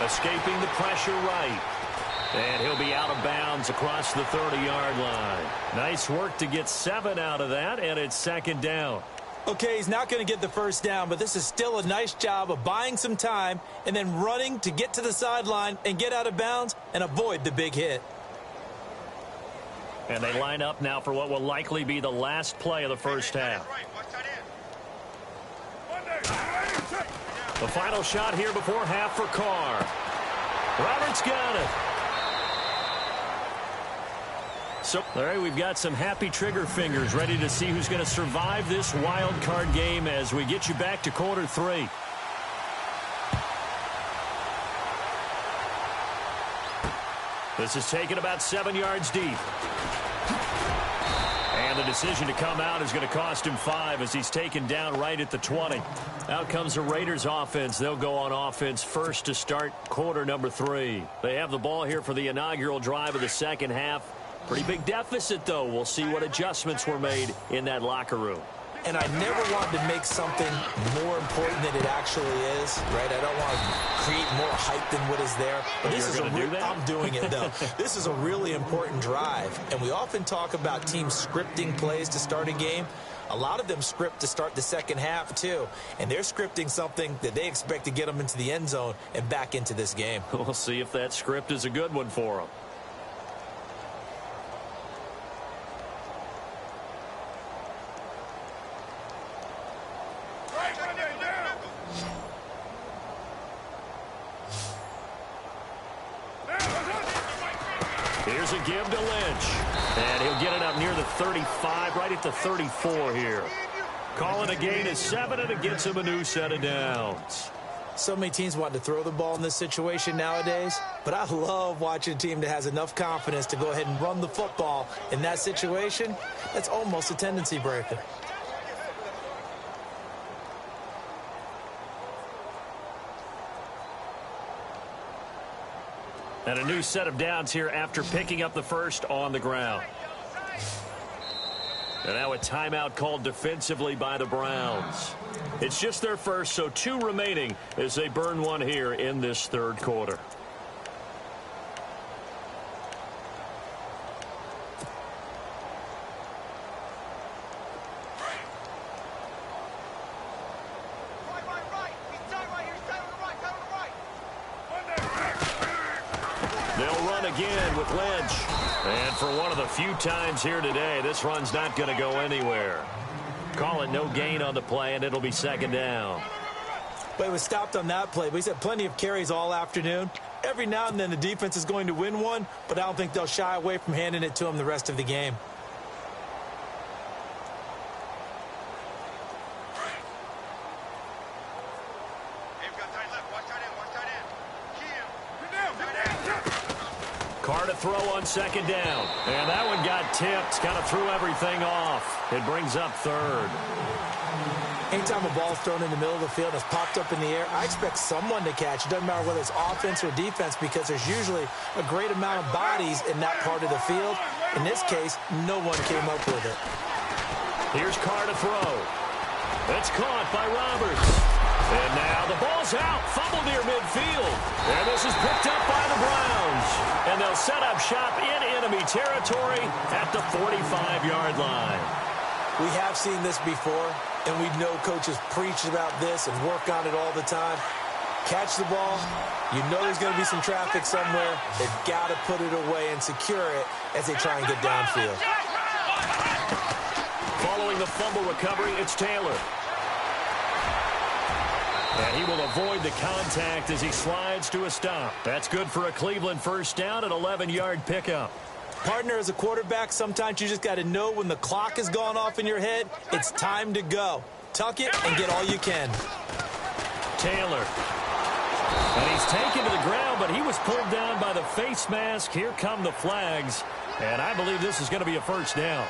Escaping the pressure right. And he'll be out of bounds across the 30-yard line. Nice work to get 7 out of that, and it's 2nd down. Okay, he's not going to get the 1st down, but this is still a nice job of buying some time and then running to get to the sideline and get out of bounds and avoid the big hit. And they line up now for what will likely be the last play of the 1st half. The final shot here before half for Carr. Roberts got it. So, all right, we've got some happy trigger fingers ready to see who's going to survive this wild card game as we get you back to quarter 3. This is taken about 7 yards deep. And the decision to come out is going to cost him 5 as he's taken down right at the 20. Out comes the Raiders offense. They'll go on offense first to start quarter number 3. They have the ball here for the inaugural drive of the 2nd half. Pretty big deficit, though. We'll see what adjustments were made in that locker room. And I never wanted to make something more important than it actually is, right? I don't want to create more hype than what is there. But this is I'm doing it, though. This is a really important drive. And we often talk about teams scripting plays to start a game. A lot of them script to start the 2nd half, too. And they're scripting something that they expect to get them into the end zone and back into this game. We'll see if that script is a good one for them. Here's a give to Lynch. And he'll get it up near the 35, right at the 34 here. Calling a gain of 7, and it gets him a new set of downs. So many teams want to throw the ball in this situation nowadays, but I love watching a team that has enough confidence to go ahead and run the football in that situation. That's almost a tendency breaker. And a new set of downs here after picking up the first on the ground. And now a timeout called defensively by the Browns. It's just their first, so 2 remaining as they burn one here in this third quarter. They'll run again with Lynch. And for one of the few times here today, this run's not going to go anywhere. Call it no gain on the play, and it'll be second down. But it was stopped on that play. But he's had plenty of carries all afternoon. Every now and then the defense is going to win one, but I don't think they'll shy away from handing it to him the rest of the game. Carr to throw on second down. And that one got tipped. Kind of threw everything off. It brings up third. Anytime a ball's thrown in the middle of the field and it's popped up in the air, I expect someone to catch. It doesn't matter whether it's offense or defense because there's usually a great amount of bodies in that part of the field. In this case, no one came up with it. Here's Carr to throw. It's caught by Roberts. And now the ball's out. Fumble near midfield. And this is picked up by the Browns. And they'll set up shop in enemy territory at the 45-yard line. We have seen this before, and we know coaches preach about this and work on it all the time. Catch the ball. You know there's going to be some traffic somewhere. They've got to put it away and secure it as they try and get downfield. Following the fumble recovery, it's Taylor. And he will avoid the contact as he slides to a stop. That's good for a Cleveland first down, an 11-yard pickup. Partner, as a quarterback, sometimes you just got to know when the clock has gone off in your head, it's time to go. Tuck it and get all you can. Taylor. And he's taken to the ground, but he was pulled down by the face mask. Here come the flags. And I believe this is going to be a first down.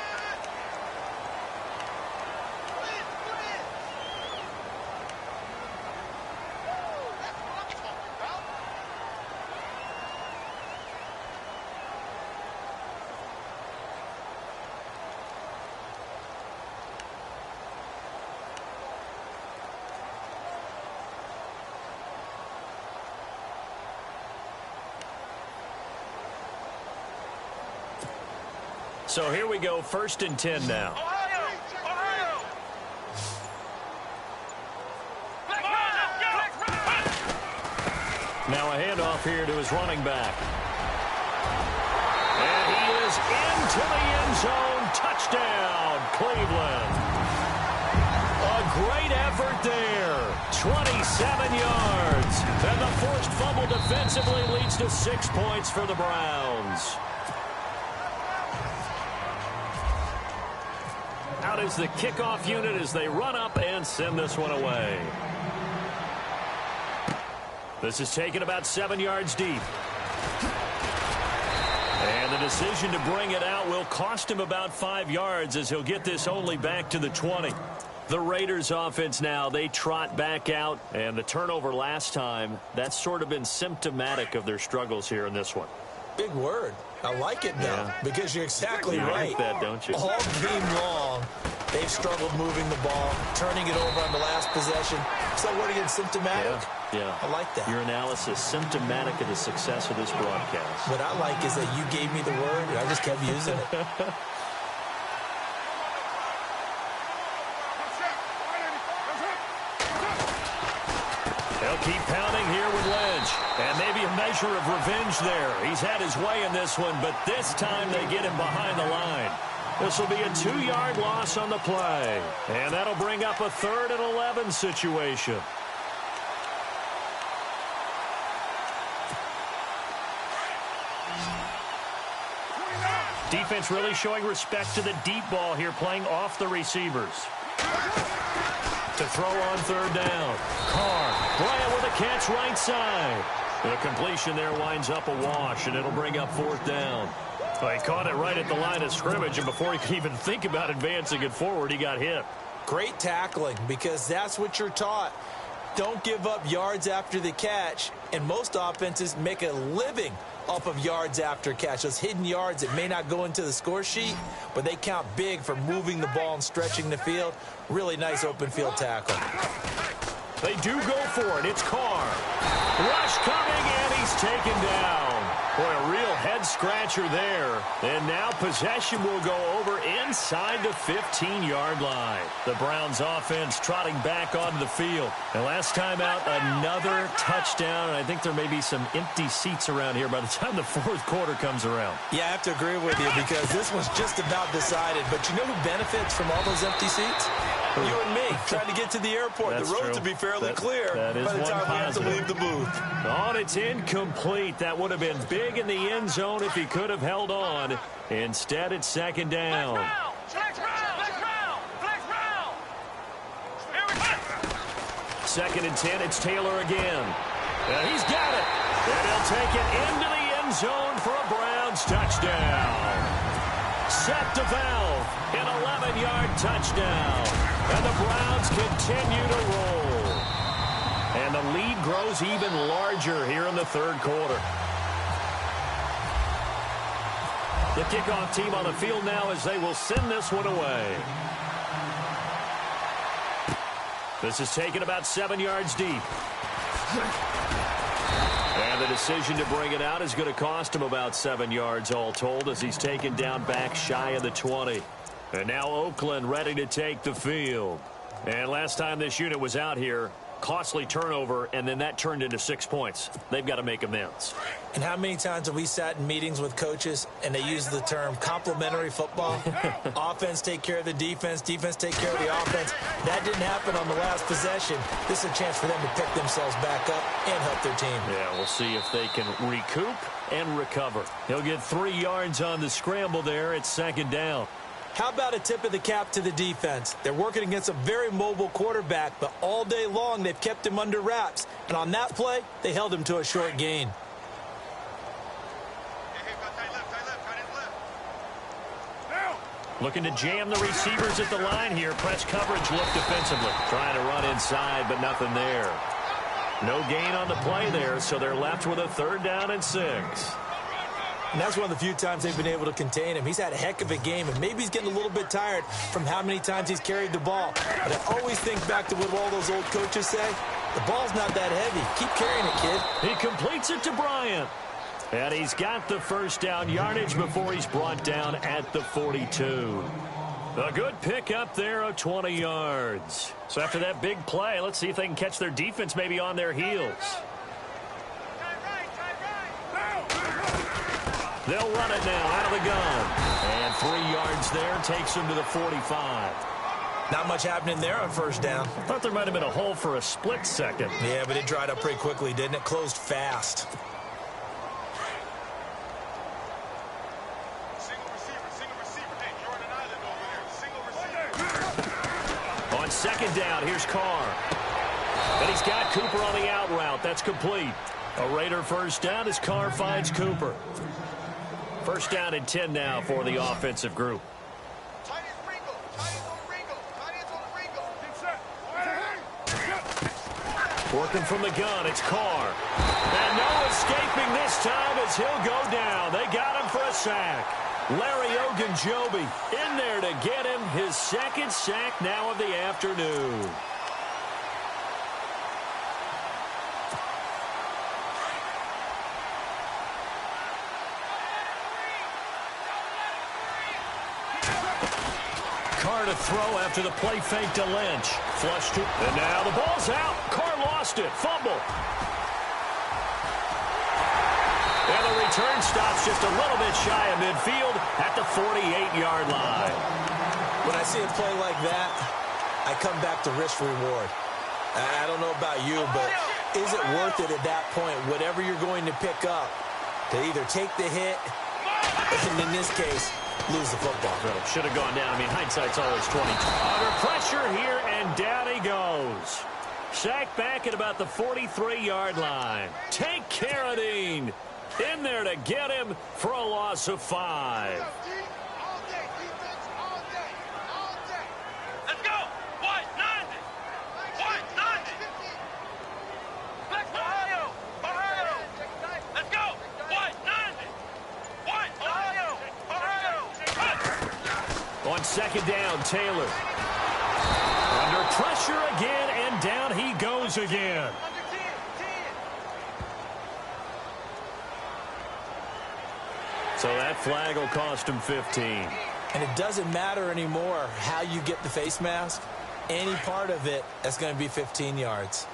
So here we go, 1st and 10 now. Now a handoff here to his running back. And he is into the end zone. Touchdown, Cleveland. A great effort there. 27 yards. And the forced fumble defensively leads to 6 points for the Browns. Out is the kickoff unit as they run up and send this one away. This is taken about 7 yards deep. And the decision to bring it out will cost him about 5 yards as he'll get this only back to the 20. The Raiders offense now, they trot back out. And the turnover last time, that's sort of been symptomatic of their struggles here in this one. Big word. I like it now because you're exactly right. Like that, don't you? All game long, they've struggled moving the ball, turning it over on the last possession. So what again, symptomatic? Yeah. I like that. Your analysis, symptomatic of the success of this broadcast. What I like is that you gave me the word, and I just kept using it. They'll keep pounding here with Lynch. And maybe a measure of revenge there. He's had his way in this one, but this time they get him behind the line. This will be a 2-yard loss on the play. And that'll bring up a 3rd and 11 situation. Defense really showing respect to the deep ball here, playing off the receivers. To throw on 3rd down. Carr, Bryant with a catch right side. The completion there winds up a wash, and it'll bring up 4th down. Well, he caught it right at the line of scrimmage, and before he could even think about advancing it forward, he got hit. Great tackling, because that's what you're taught. Don't give up yards after the catch, and most offenses make a living off of yards after catch. Those hidden yards that may not go into the score sheet, but they count big for moving the ball and stretching the field. Really nice open field tackle. They do go for it. It's Carr. Rush coming, and he's taken down. Boy, a real head-scratcher there. And now possession will go over inside the 15-yard line. The Browns offense trotting back onto the field. And last time out, another touchdown. And I think there may be some empty seats around here by the time the fourth quarter comes around. Yeah, I have to agree with you because this one's just about decided. But you know who benefits from all those empty seats? You and me, trying to get to the airport. That's the road true. to be fairly clear by the time we have to leave the booth. Oh, and it's incomplete. That would have been big in the end zone if he could have held on. Instead, it's second down. Flex round. Here we go. Second and 10, it's Taylor again. And he's got it. And he'll take it into the end zone for a Browns touchdown. Set to valve, an 11-yard touchdown. And the Browns continue to roll. And the lead grows even larger here in the third quarter. The kickoff team on the field now as they will send this one away. This is taken about 7 yards deep. And the decision to bring it out is going to cost him about 7 yards all told as he's taken down back shy of the 20. And now Oakland ready to take the field. And last time this unit was out here, costly turnover, and then that turned into 6 points. They've got to make amends. And how many times have we sat in meetings with coaches and they use the term complementary football? Offense take care of the defense, defense take care of the offense. That didn't happen on the last possession. This is a chance for them to pick themselves back up and help their team. Yeah, we'll see if they can recoup and recover. He'll get 3 yards on the scramble there. It's second down. How about a tip of the cap to the defense? They're working against a very mobile quarterback, but all day long they've kept him under wraps. And on that play, they held him to a short gain. Looking to jam the receivers at the line here. Press coverage look defensively. Trying to run inside, but nothing there. No gain on the play there, so they're left with a 3rd down and 6. And that's one of the few times they've been able to contain him. He's had a heck of a game, and maybe he's getting a little bit tired from how many times he's carried the ball. But I always think back to what all those old coaches say. The ball's not that heavy. Keep carrying it, kid. He completes it to Bryant. And he's got the first down yardage before he's brought down at the 42. A good pickup there of 20 yards. So after that big play, let's see if they can catch their defense maybe on their heels. They'll run it now out of the gun. And 3 yards there takes him to the 45. Not much happening there on first down. I thought there might have been a hole for a split second. Yeah, but it dried up pretty quickly, didn't it? Closed fast. On second down, here's Carr. And he's got Cooper on the out route. That's complete. A Raider first down as Carr finds Cooper. First down and 10 now for the offensive group. Working from the gun, it's Carr. And no escaping this time as he'll go down. They got him for a sack. Larry Ogunjobi in there to get him his 2nd sack now of the afternoon. Carr to throw after the play fake to Lynch. Flush to, and now the ball's out. Carr lost it. Fumble. And the return stops just a little bit shy of midfield at the 48-yard line. When I see a play like that, I come back to risk reward. I don't know about you, but is it worth it at that point, whatever you're going to pick up, to either take the hit, and in this case, lose the football? Should have gone down. I mean, hindsight's always 20. Under pressure here, and down he goes. Sacked back at about the 43-yard line. Take Carradine in there to get him for a loss of 5. Let's go. White 90. White 90. Let's go. Ohio. Let's go. White 90. second down, Taylor. Under pressure again, and down he goes again. So that flag will cost him 15. And it doesn't matter anymore how you get the face mask. Any part of it, that's going to be 15 yards.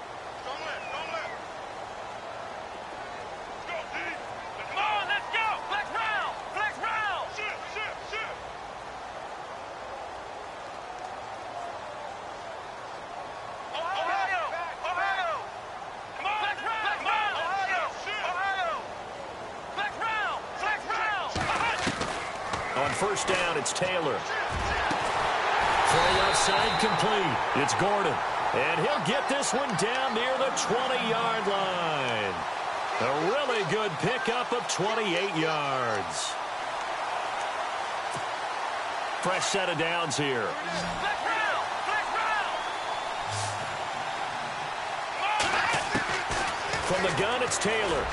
First down, it's Taylor. Throw outside complete. It's Gordon. And he'll get this one down near the 20-yard line. A really good pickup of 28 yards. Fresh set of downs here. From the gun, it's Taylor.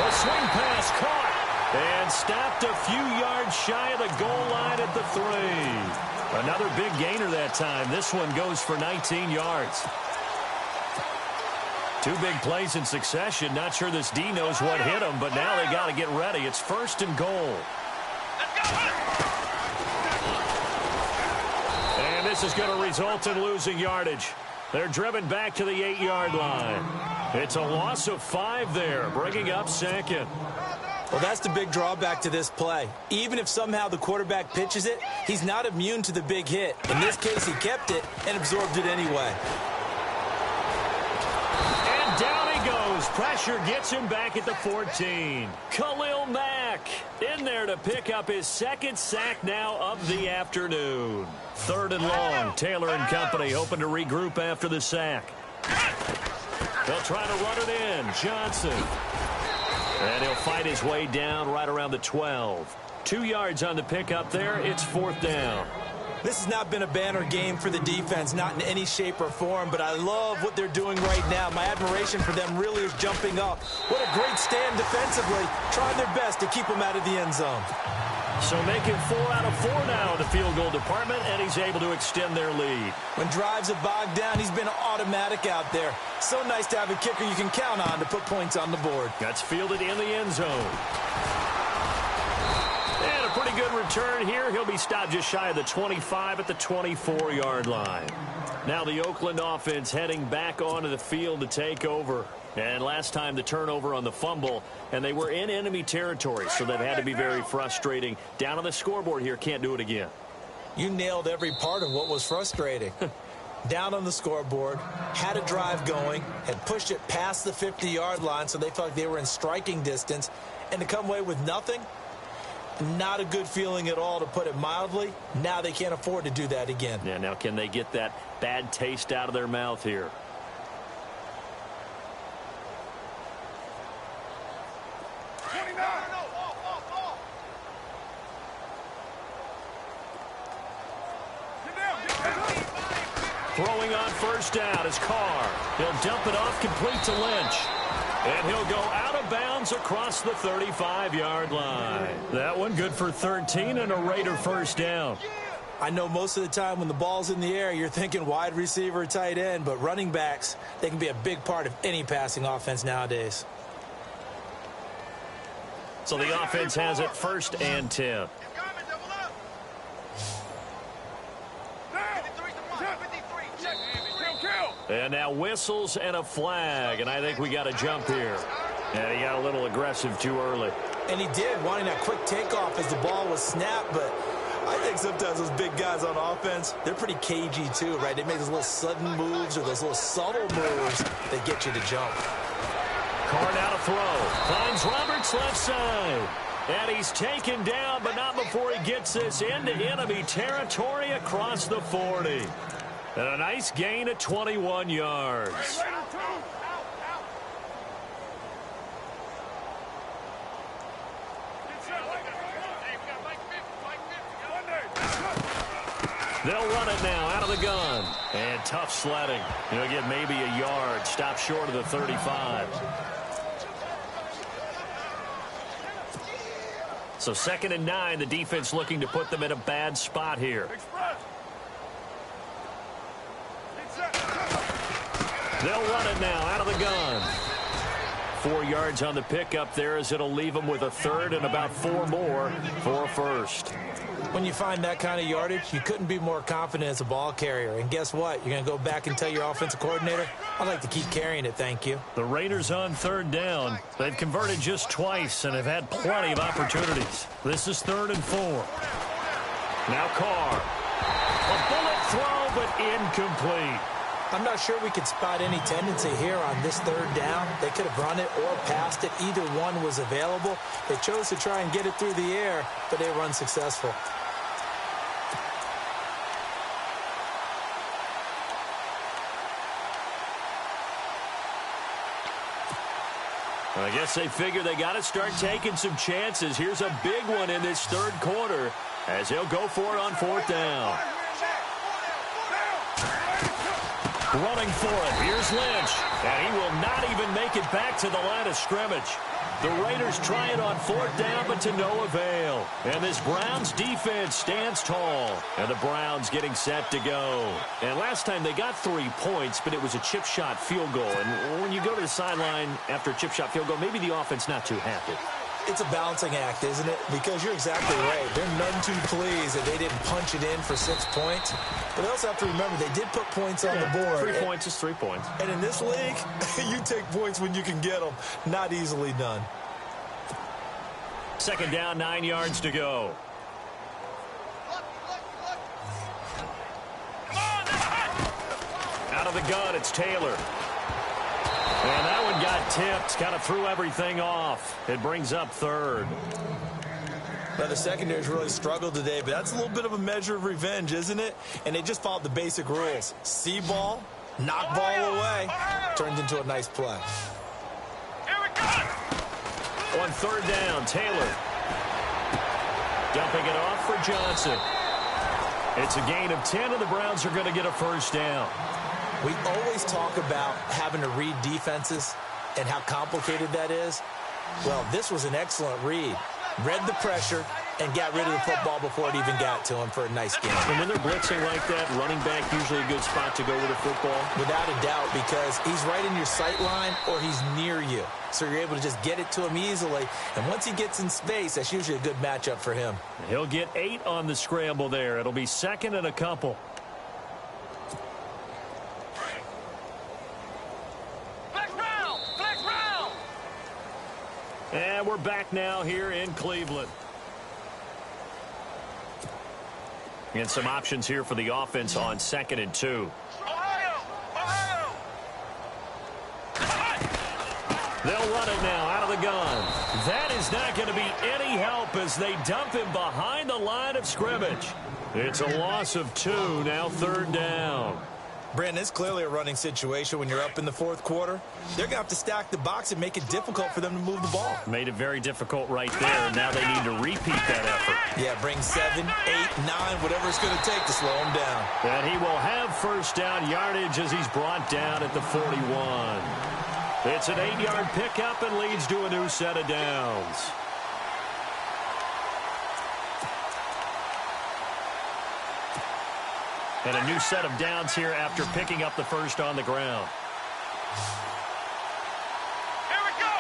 A swing pass caught. And stopped a few yards shy of the goal line at the 3. Another big gainer that time. This one goes for 19 yards. Two big plays in succession. Not sure this D knows what hit him, but now they got to get ready. It's first and goal. And this is going to result in losing yardage. They're driven back to the 8-yard line. It's a loss of 5 there, bringing up second. Well, that's the big drawback to this play. Even if somehow the quarterback pitches it, he's not immune to the big hit. In this case, he kept it and absorbed it anyway. And down he goes. Pressure gets him back at the 14. Khalil Mack in there to pick up his second sack now of the afternoon. Third and long. Taylor and company hoping to regroup after the sack. They'll try to run it in. Johnson. And he'll fight his way down right around the 12. 2 yards on the pickup there. It's fourth down. This has not been a banner game for the defense, not in any shape or form, but I love what they're doing right now. My admiration for them really is jumping up. What a great stand defensively, trying their best to keep them out of the end zone. So making 4 out of 4 now in the field goal department, and he's able to extend their lead. When drives have bogged down, he's been automatic out there. So nice to have a kicker you can count on to put points on the board. That's fielded in the end zone. And a pretty good return here. He'll be stopped just shy of the 25 at the 24-yard line. Now the Oakland offense heading back onto the field to take over. And last time the turnover on the fumble, and they were in enemy territory, so that had to be very frustrating. Down on the scoreboard here, can't do it again. You nailed every part of what was frustrating. Down on the scoreboard, had a drive going, had pushed it past the 50-yard line, so they felt like they were in striking distance, and to come away with nothing, not a good feeling at all, to put it mildly. Now they can't afford to do that again. Yeah, now can they get that bad taste out of their mouth here? Throwing on first down is Carr. He'll dump it off complete to Lynch. And he'll go out of bounds across the 35-yard line. That one good for 13 and a Raider first down. I know most of the time when the ball's in the air, you're thinking wide receiver, tight end, but running backs, they can be a big part of any passing offense nowadays. So the offense has it first and 10. And now whistles and a flag, and I think we got a jump here. And he got a little aggressive too early. And he did, wanting that quick takeoff as the ball was snapped, but I think sometimes those big guys on offense, they're pretty cagey too, right? They make those little sudden moves or those little subtle moves that get you to jump. Carr now to throw. Finds Roberts left side. And he's taken down, but not before he gets this into enemy territory across the 40. And a nice gain of 21 yards. They'll run it now out of the gun. And tough sledding. He'll get maybe a yard. Stop short of the 35. So 2nd and 9, the defense looking to put them in a bad spot here. They'll run it now out of the gun. 4 yards on the pickup there as it'll leave them with a third and about 4 more for a first. When you find that kind of yardage, you couldn't be more confident as a ball carrier. And guess what? You're going to go back and tell your offensive coordinator, I'd like to keep carrying it, thank you. The Raiders on 3rd down. They've converted just twice and have had plenty of opportunities. This is 3rd and 4. Now Carr. A bullet throw, but incomplete. I'm not sure we could spot any tendency here on this 3rd down. They could have run it or passed it. Either one was available. They chose to try and get it through the air, but they were unsuccessful. I guess they figure they got to start taking some chances. Here's a big one in this 3rd quarter as they'll go for it on 4th down. Running for it. Here's Lynch. And he will not even make it back to the line of scrimmage. The Raiders try it on 4th down, but to no avail. And this Browns defense stands tall. And the Browns getting set to go. And last time they got 3 points, but it was a chip shot field goal. And when you go to the sideline after a chip shot field goal, maybe the offense not too happy. It's a balancing act, isn't it? Because you're exactly right. They're none too pleased that they didn't punch it in for 6 points. But they also have to remember they did put points on the board. 3 points is 3 points. And in this league, you take points when you can get them. Not easily done. 2nd down, 9 yards to go. Out of the gun, it's Taylor. And that one got tipped, kind of threw everything off. It brings up 3rd. Now, the secondary's really struggled today, but that's a little bit of a measure of revenge, isn't it? And they just followed the basic rules. See ball, knock ball away. Turned into a nice play. Here we go. On 3rd down, Taylor. Dumping it off for Johnson. It's a gain of 10, and the Browns are going to get a 1st down. We always talk about having to read defenses and how complicated that is. Well, this was an excellent read. Read the pressure and got rid of the football before it even got to him for a nice game. And when they're blitzing like that, running back usually a good spot to go with the football. Without a doubt, because he's right in your sight line or he's near you. So you're able to just get it to him easily. And once he gets in space, that's usually a good matchup for him. He'll get 8 on the scramble there. It'll be 2nd and a couple. And we're back now here in Cleveland. And some options here for the offense on 2nd and 2. They'll run it now out of the gun. That is not going to be any help as they dump him behind the line of scrimmage. It's a loss of 2, now 3rd down. Brandon, it's clearly a running situation when you're up in the 4th quarter. They're going to have to stack the box and make it difficult for them to move the ball. Made it very difficult right there. Now they need to repeat that effort. Yeah, bring 7, 8, 9, whatever it's going to take to slow him down. And he will have 1st down yardage as he's brought down at the 41. It's an 8-yard pickup and leads to a new set of downs. And a new set of downs here after picking up the 1st on the ground. Here we go.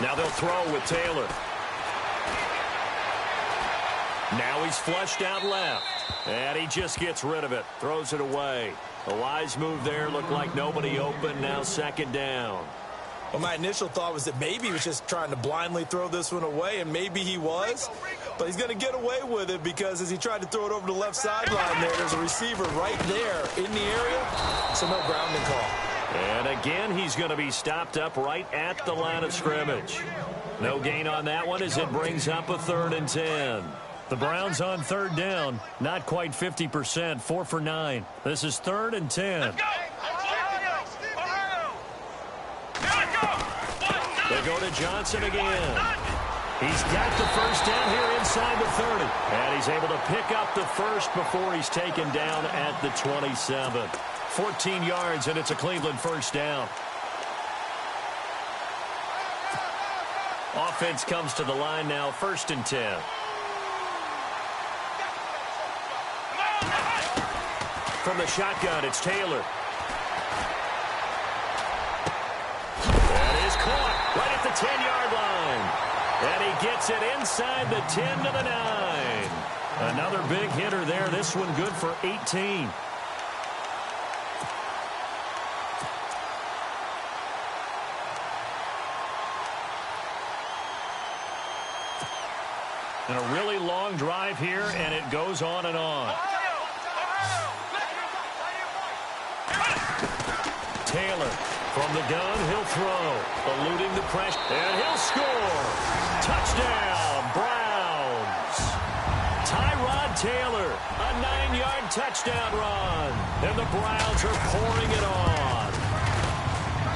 Now they'll throw with Taylor. Now he's flushed out left. And he just gets rid of it. Throws it away. A wise move there. Looked like nobody open. Now 2nd down. Well, my initial thought was that maybe he was just trying to blindly throw this one away, and maybe he was. But he's going to get away with it because as he tried to throw it over the left sideline there's a receiver right there in the area, so no grounding call. And again, he's going to be stopped up right at the line of scrimmage. No gain on that one as it brings up a 3rd and 10. The Browns on 3rd down, not quite 50%, 4 for 9. This is 3rd and 10. They go to Johnson again. He's got the 1st down here inside the 30. And he's able to pick up the 1st before he's taken down at the 27. 14 yards, and it's a Cleveland 1st down. Offense comes to the line now, 1st and 10. From the shotgun, it's Taylor. That is caught right at the 10-yard line. And he gets it inside the 10 to the 9. Another big hitter there. This one good for 18. And a really long drive here, and it goes on and on. Taylor from the gun, he'll throw, eluding the pressure, and he'll score. Touchdown, Browns. Tyrod Taylor, a 9-yard touchdown run, and the Browns are pouring it on.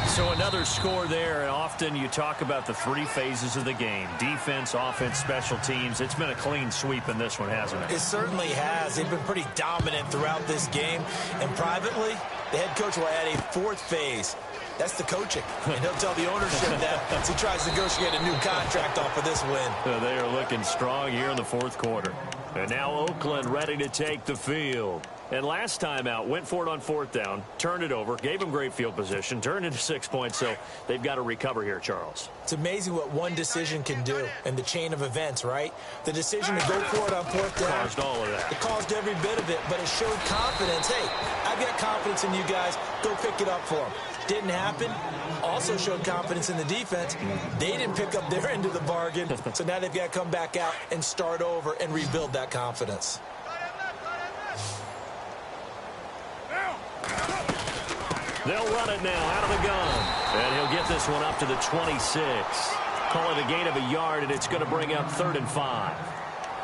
So another score there, and often you talk about the 3 phases of the game. Defense, offense, special teams. It's been a clean sweep in this one, hasn't it? It certainly has. They've been pretty dominant throughout this game. And privately, the head coach will add a 4th phase. That's the coaching. And he'll tell the ownership that as he tries to negotiate a new contract off of this win. They are looking strong here in the 4th quarter. And now Oakland ready to take the field. And last time out, went for it on 4th down, turned it over, gave them great field position, turned into 6 points, so they've got to recover here, Charles. It's amazing what one decision can do in the chain of events, right? The decision to go for it on 4th down. Caused all of that. It caused every bit of it, but it showed confidence. Hey, I've got confidence in you guys. Go pick it up for them. Didn't happen. Also showed confidence in the defense. They didn't pick up their end of the bargain, so now they've got to come back out and start over and rebuild that confidence. They'll run it now out of the gun. And he'll get this one up to the 26. Call it a gain of a yard, and it's going to bring up 3rd and 5.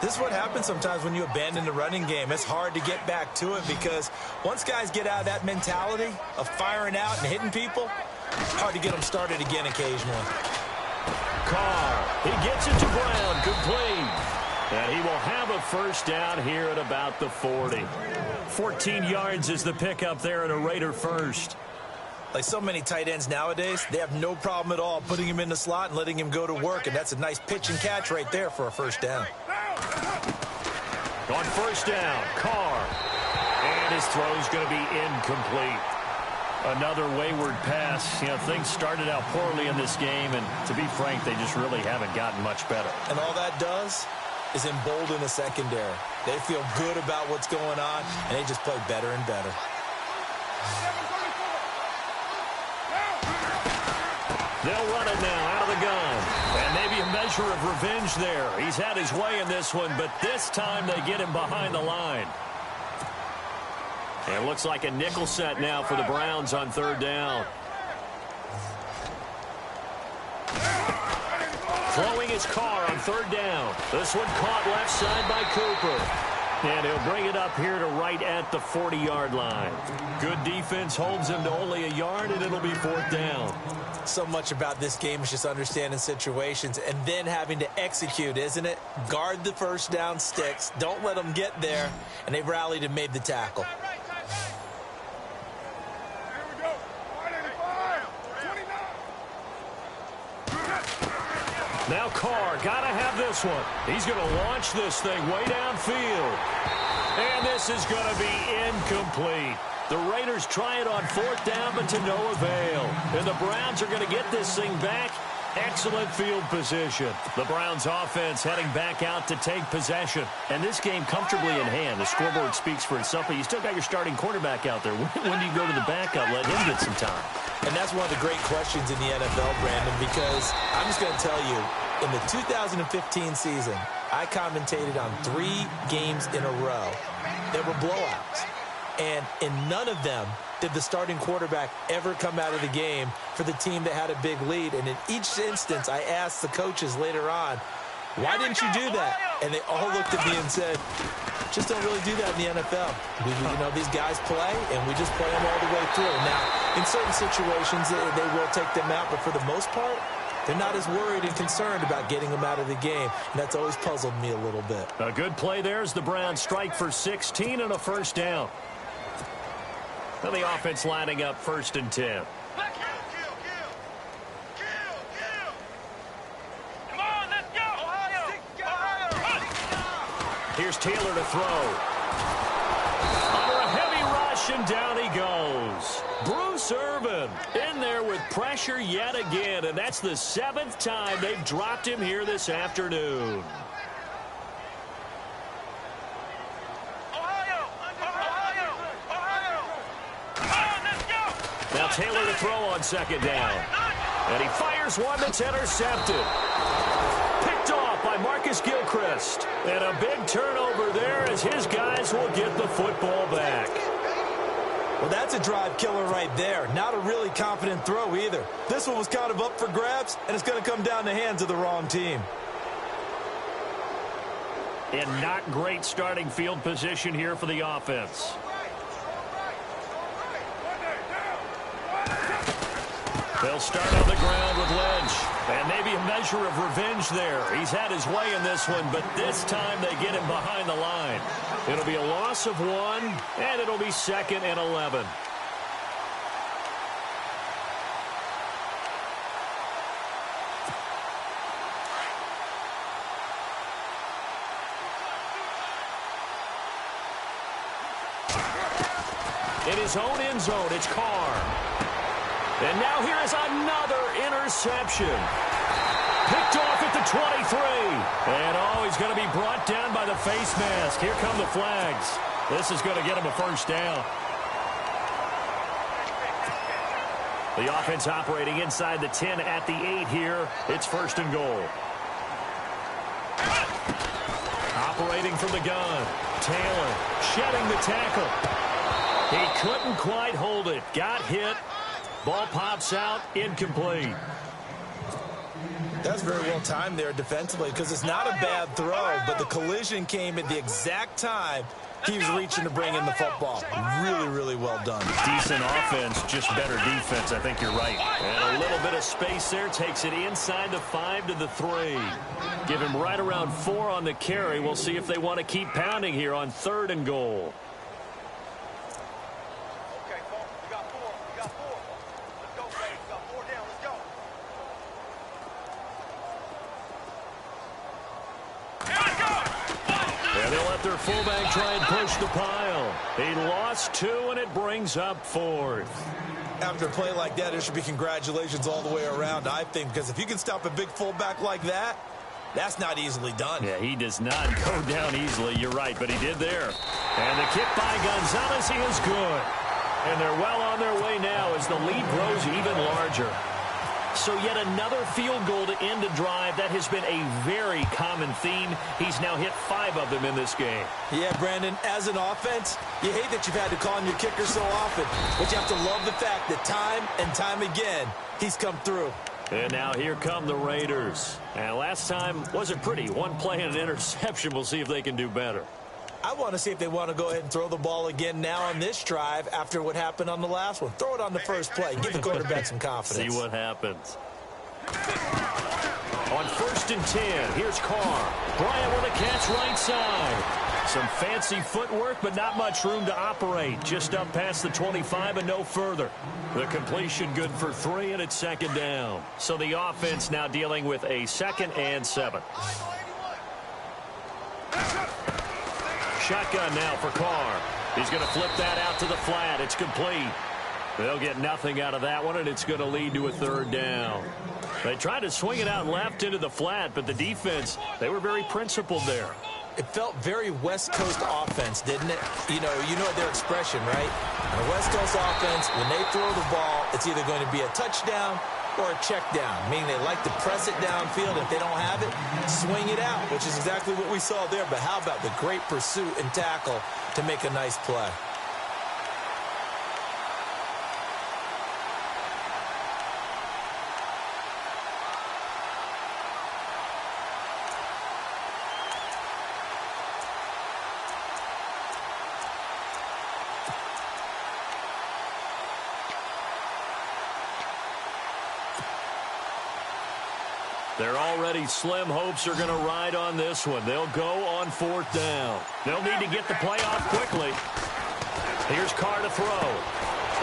This is what happens sometimes when you abandon the running game. It's hard to get back to it because once guys get out of that mentality of firing out and hitting people, it's hard to get them started again occasionally. Carr, he gets it to Brown, complete. And he will have a 1st down here at about the 40. 14 yards is the pickup there at a Raider 1st. Like so many tight ends nowadays, they have no problem at all putting him in the slot and letting him go to work, and that's a nice pitch and catch right there for a 1st down. On 1st down, Carr. And his throw's going to be incomplete. Another wayward pass. You know, things started out poorly in this game, and to be frank, they just really haven't gotten much better. And all that does is embolden the secondary. They feel good about what's going on, and they just play better and better. They'll run it now out of the gun. And maybe a measure of revenge there. He's had his way in this one, but this time they get him behind the line. And it looks like a nickel set now for the Browns on 3rd down. Throwing his Carr on 3rd down. This one caught left side by Cooper. And he'll bring it up here to right at the 40-yard line. Good defense holds him to only a yard, and it'll be 4th down. So much about this game is just understanding situations and then having to execute, isn't it? Guard the 1st down sticks. Don't let them get there. And they've rallied and made the tackle. Now Carr, got to have this one. He's going to launch this thing way downfield. And this is going to be incomplete. The Raiders try it on 4th down, but to no avail. And the Browns are going to get this thing back. Excellent field position. The Browns offense heading back out to take possession. And this game comfortably in hand. The scoreboard speaks for itself, but you still got your starting quarterback out there. When do you go to the backup? Let him get some time. And that's one of the great questions in the NFL, Brandon, because I'm just going to tell you, in the 2015 season, I commentated on 3 games in a row that were blowouts. And in none of them did the starting quarterback ever come out of the game for the team that had a big lead. And in each instance, I asked the coaches later on, why didn't you do that? And they all looked at me and said, just don't really do that in the NFL. These guys play, and we just play them all the way through. Now, in certain situations, they will take them out, but for the most part, they're not as worried and concerned about getting them out of the game. And that's always puzzled me a little bit. A good play there as the Browns strike for 16 and a 1st down. And the offense lining up 1st and 10. Here's Taylor to throw. Under a heavy rush, and down he goes. Bruce Irvin in there with pressure yet again, and that's the 7th time they've dropped him here this afternoon. Now Taylor to throw on 2nd down. And he fires one that's intercepted. Picked off by Marcus Gilchrist. And a big turnover there as his guys will get the football back. Well, that's a drive killer right there. Not a really confident throw either. This one was kind of up for grabs, and it's going to come down the hands of the wrong team. And not great starting field position here for the offense. They'll start on the ground with Lynch. And maybe a measure of revenge there. He's had his way in this one, but this time they get him behind the line. It'll be a loss of 1, and it'll be 2nd and 11. In his own end zone, it's Carr. And now here is another interception. Picked off at the 23. And, he's going to be brought down by the face mask. Here come the flags. This is going to get him a 1st down. The offense operating inside the 10 at the 8 here. It's 1st and goal. Operating from the gun. Taylor shedding the tackle. He couldn't quite hold it. Got hit. Ball pops out, incomplete. That's very well timed there defensively because it's not a bad throw, but the collision came at the exact time he was reaching to bring in the football. Really, really well done. Decent offense, just better defense. I think you're right. And a little bit of space there takes it inside the 5 to the 3. Give him right around 4 on the carry. We'll see if they want to keep pounding here on 3rd and goal. Their fullback try and push the pile. He lost 2, and it brings up 4th. After a play like that, there should be congratulations all the way around, I think, because if you can stop a big fullback like that, that's not easily done. Yeah, he does not go down easily. You're right, but he did there. And the kick by Gonzalez, he is good. And they're well on their way now as the lead grows even larger. So yet another field goal to end a drive. That has been a very common theme. He's now hit 5 of them in this game. Yeah, Brandon, as an offense, you hate that you've had to call on your kicker so often, but you have to love the fact that time and time again, he's come through. And now here come the Raiders. And last time wasn't pretty. 1 play and an interception. We'll see if they can do better. I want to see if they want to go ahead and throw the ball again now on this drive after what happened on the last one. Throw it on the first play. Give the quarterback some confidence. See what happens. On 1st and 10, here's Carr. Bryant with a catch right side. Some fancy footwork, but not much room to operate. Just up past the 25 and no further. The completion good for 3, and it's 2nd down. So the offense now dealing with a 2nd and 7. Shotgun now for Carr. He's going to flip that out to the flat. It's complete. They'll get nothing out of that one, and it's going to lead to a 3rd down. They tried to swing it out left into the flat, but the defense, they were very principled there. It felt very West Coast offense, didn't it? You know their expression, right? On a West Coast offense, when they throw the ball, it's either going to be a touchdown or a check down, meaning they like to press it downfield. If they don't have it, swing it out, which is exactly what we saw there. But how about the great pursuit and tackle to make a nice play? Their already slim hopes are going to ride on this one. They'll go on 4th down. They'll need to get the play off quickly. Here's Carr to throw.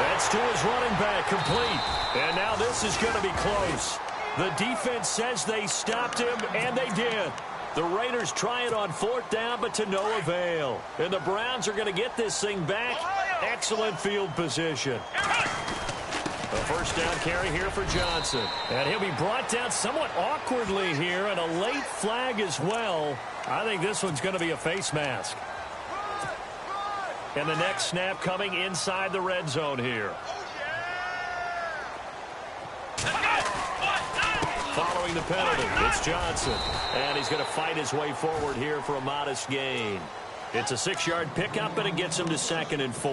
That's to his running back, complete. And now this is going to be close. The defense says they stopped him, and they did. The Raiders try it on 4th down, but to no avail. And the Browns are going to get this thing back. Excellent field position. A first down carry here for Johnson. And he'll be brought down somewhat awkwardly here, and a late flag as well. I think this one's going to be a face mask. And the next snap coming inside the red zone here. Following the penalty, it's Johnson. And he's going to fight his way forward here for a modest gain. It's a 6-yard pickup, and it gets him to 2nd and 4.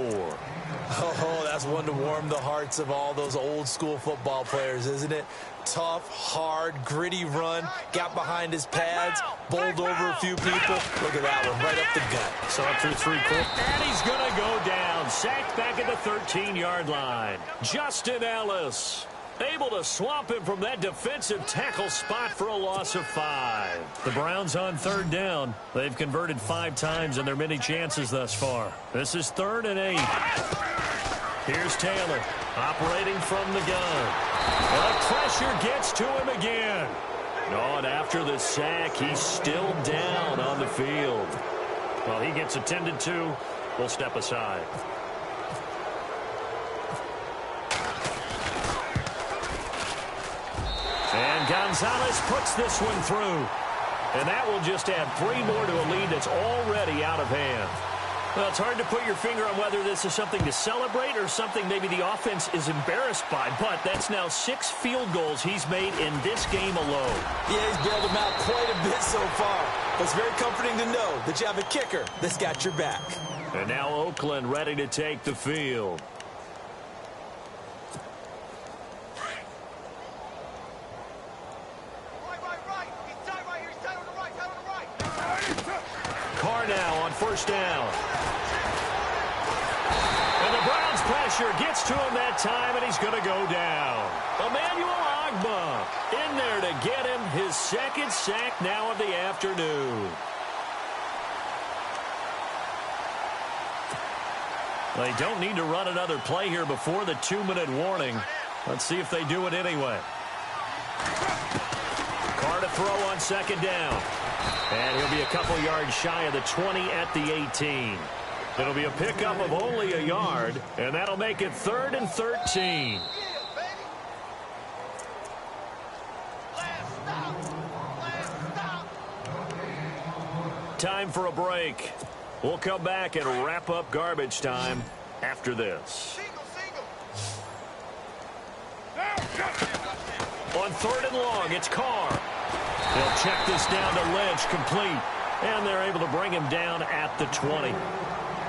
Oh, that's one to warm the hearts of all those old-school football players, isn't it? Tough, hard, gritty run. Got behind his pads, bowled over a few people. Look at that one, right up the gut. So up through 3 quarters. And he's going to go down. Sacked back at the 13-yard line. Justin Ellis able to swamp him from that defensive tackle spot for a loss of 5. The Browns on 3rd down. They've converted 5 times in their many chances thus far. This is 3rd and 8. Here's Taylor operating from the gun. And the pressure gets to him again. Oh, and after the sack, he's still down on the field. Well, he gets attended to. We'll step aside. And Gonzalez puts this one through. And that will just add 3 more to a lead that's already out of hand. Well, it's hard to put your finger on whether this is something to celebrate or something maybe the offense is embarrassed by. But that's now 6 field goals he's made in this game alone. Yeah, he's bailed them out quite a bit so far. But it's very comforting to know that you have a kicker that's got your back. And now Oakland ready to take the field. Carr now on 1st down. And the Browns pressure gets to him that time, and he's going to go down. Emmanuel Ogbah in there to get him his 2nd sack now of the afternoon. They don't need to run another play here before the 2-minute warning. Let's see if they do it anyway. Carr to throw on 2nd down. And he'll be a couple yards shy of the 20 at the 18. It'll be a pickup of only a yard, and that'll make it 3rd and 13. Time for a break. We'll come back and wrap up garbage time after this. On 3rd and long, it's Carr. They'll check this down to Lynch, complete. And they're able to bring him down at the 20.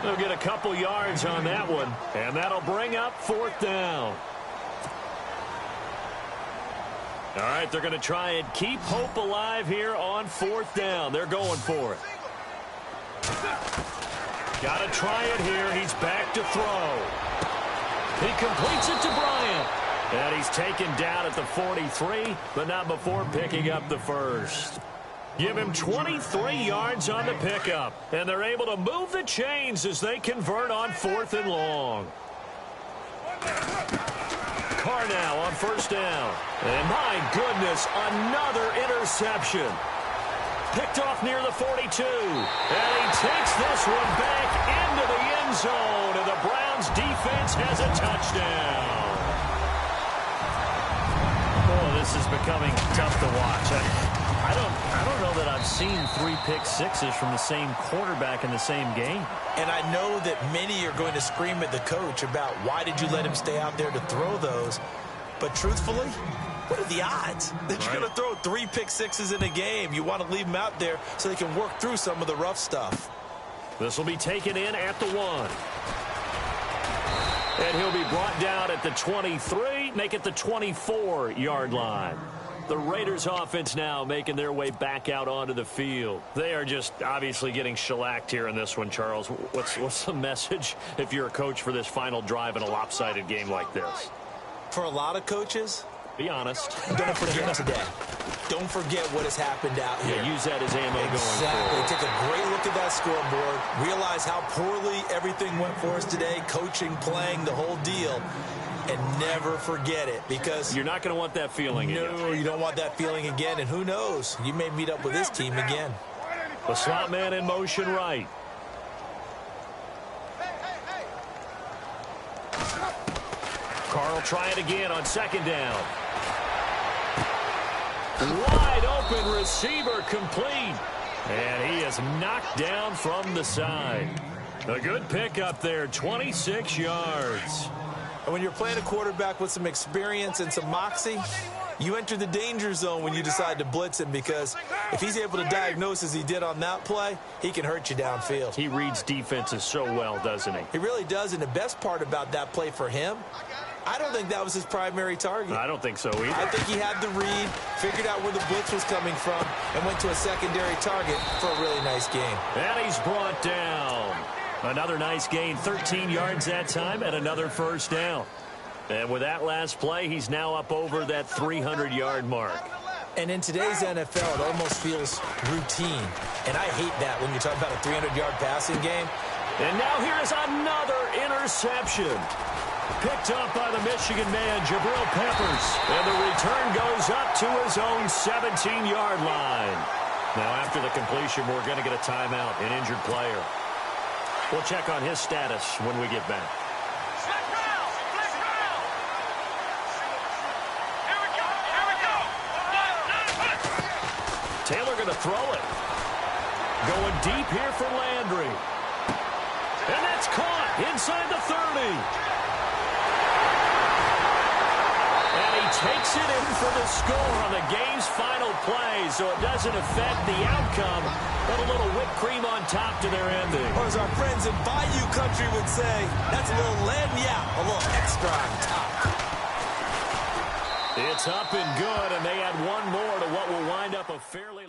They'll get a couple yards on that one. And that'll bring up 4th down. All right, they're going to try and keep hope alive here on 4th down. They're going for it. Got to try it here. He's back to throw. He completes it to Bryant. And he's taken down at the 43, but not before picking up the 1st. Give him 23 yards on the pickup. And they're able to move the chains as they convert on 4th and long. Carr now on 1st down. And my goodness, another interception. Picked off near the 42. And he takes this one back into the end zone. And the Browns defense has a touchdown. This is becoming tough to watch. I don't know that I've seen 3 pick-sixes from the same quarterback in the same game. And I know that many are going to scream at the coach about why did you let him stay out there to throw those. But truthfully, what are the odds that you're going to throw 3 pick-sixes in a game? You want to leave them out there so they can work through some of the rough stuff. This will be taken in at the 1. And he'll be brought down at the 23, make it the 24-yard line. The Raiders offense now making their way back out onto the field. They are just obviously getting shellacked here in this one, Charles. What's the message if you're a coach for this final drive in a lopsided game like this? For a lot of coaches, be honest. Don't forget today. Don't forget what has happened out here. Yeah, use that as ammo going Exactly. forward. Take a great look at that scoreboard. Realize how poorly everything went for us today. Coaching, playing, the whole deal. And never forget it, because you're not going to want that feeling again. No, you don't want that feeling again. And who knows? You may meet up with this team again. The slot man in motion right. Carl try it again on second down. Wide open receiver complete. And he is knocked down from the side. A good pickup there, 26 yards. And when you're playing a quarterback with some experience and some moxie, you enter the danger zone when you decide to blitz him, because if he's able to diagnose as he did on that play, he can hurt you downfield. He reads defenses so well, doesn't he? He really does, and the best part about that play for him, I don't think that was his primary target. I don't think so either. I think he had the read, figured out where the blitz was coming from, and went to a secondary target for a really nice game. And he's brought down. Another nice gain, 13 yards that time, and another first down. And with that last play, he's now up over that 300-yard mark. And in today's NFL, it almost feels routine. And I hate that when you talk about a 300-yard passing game. And now here is another interception. Picked up by the Michigan man, Jabril Peppers. And the return goes up to his own 17-yard line. Now, after the completion, we're going to get a timeout, an injured player. We'll check on his status when we get back. Taylor going to throw it. Going deep here for Landry. And that's caught inside the 30. And he takes it in for the score on the game's final play, so it doesn't affect the outcome, but a little whipped cream on top to their ending. Or as our friends in Bayou Country would say, that's a little a little extra on top. It's up and good, and they add one more to what will wind up a fairly...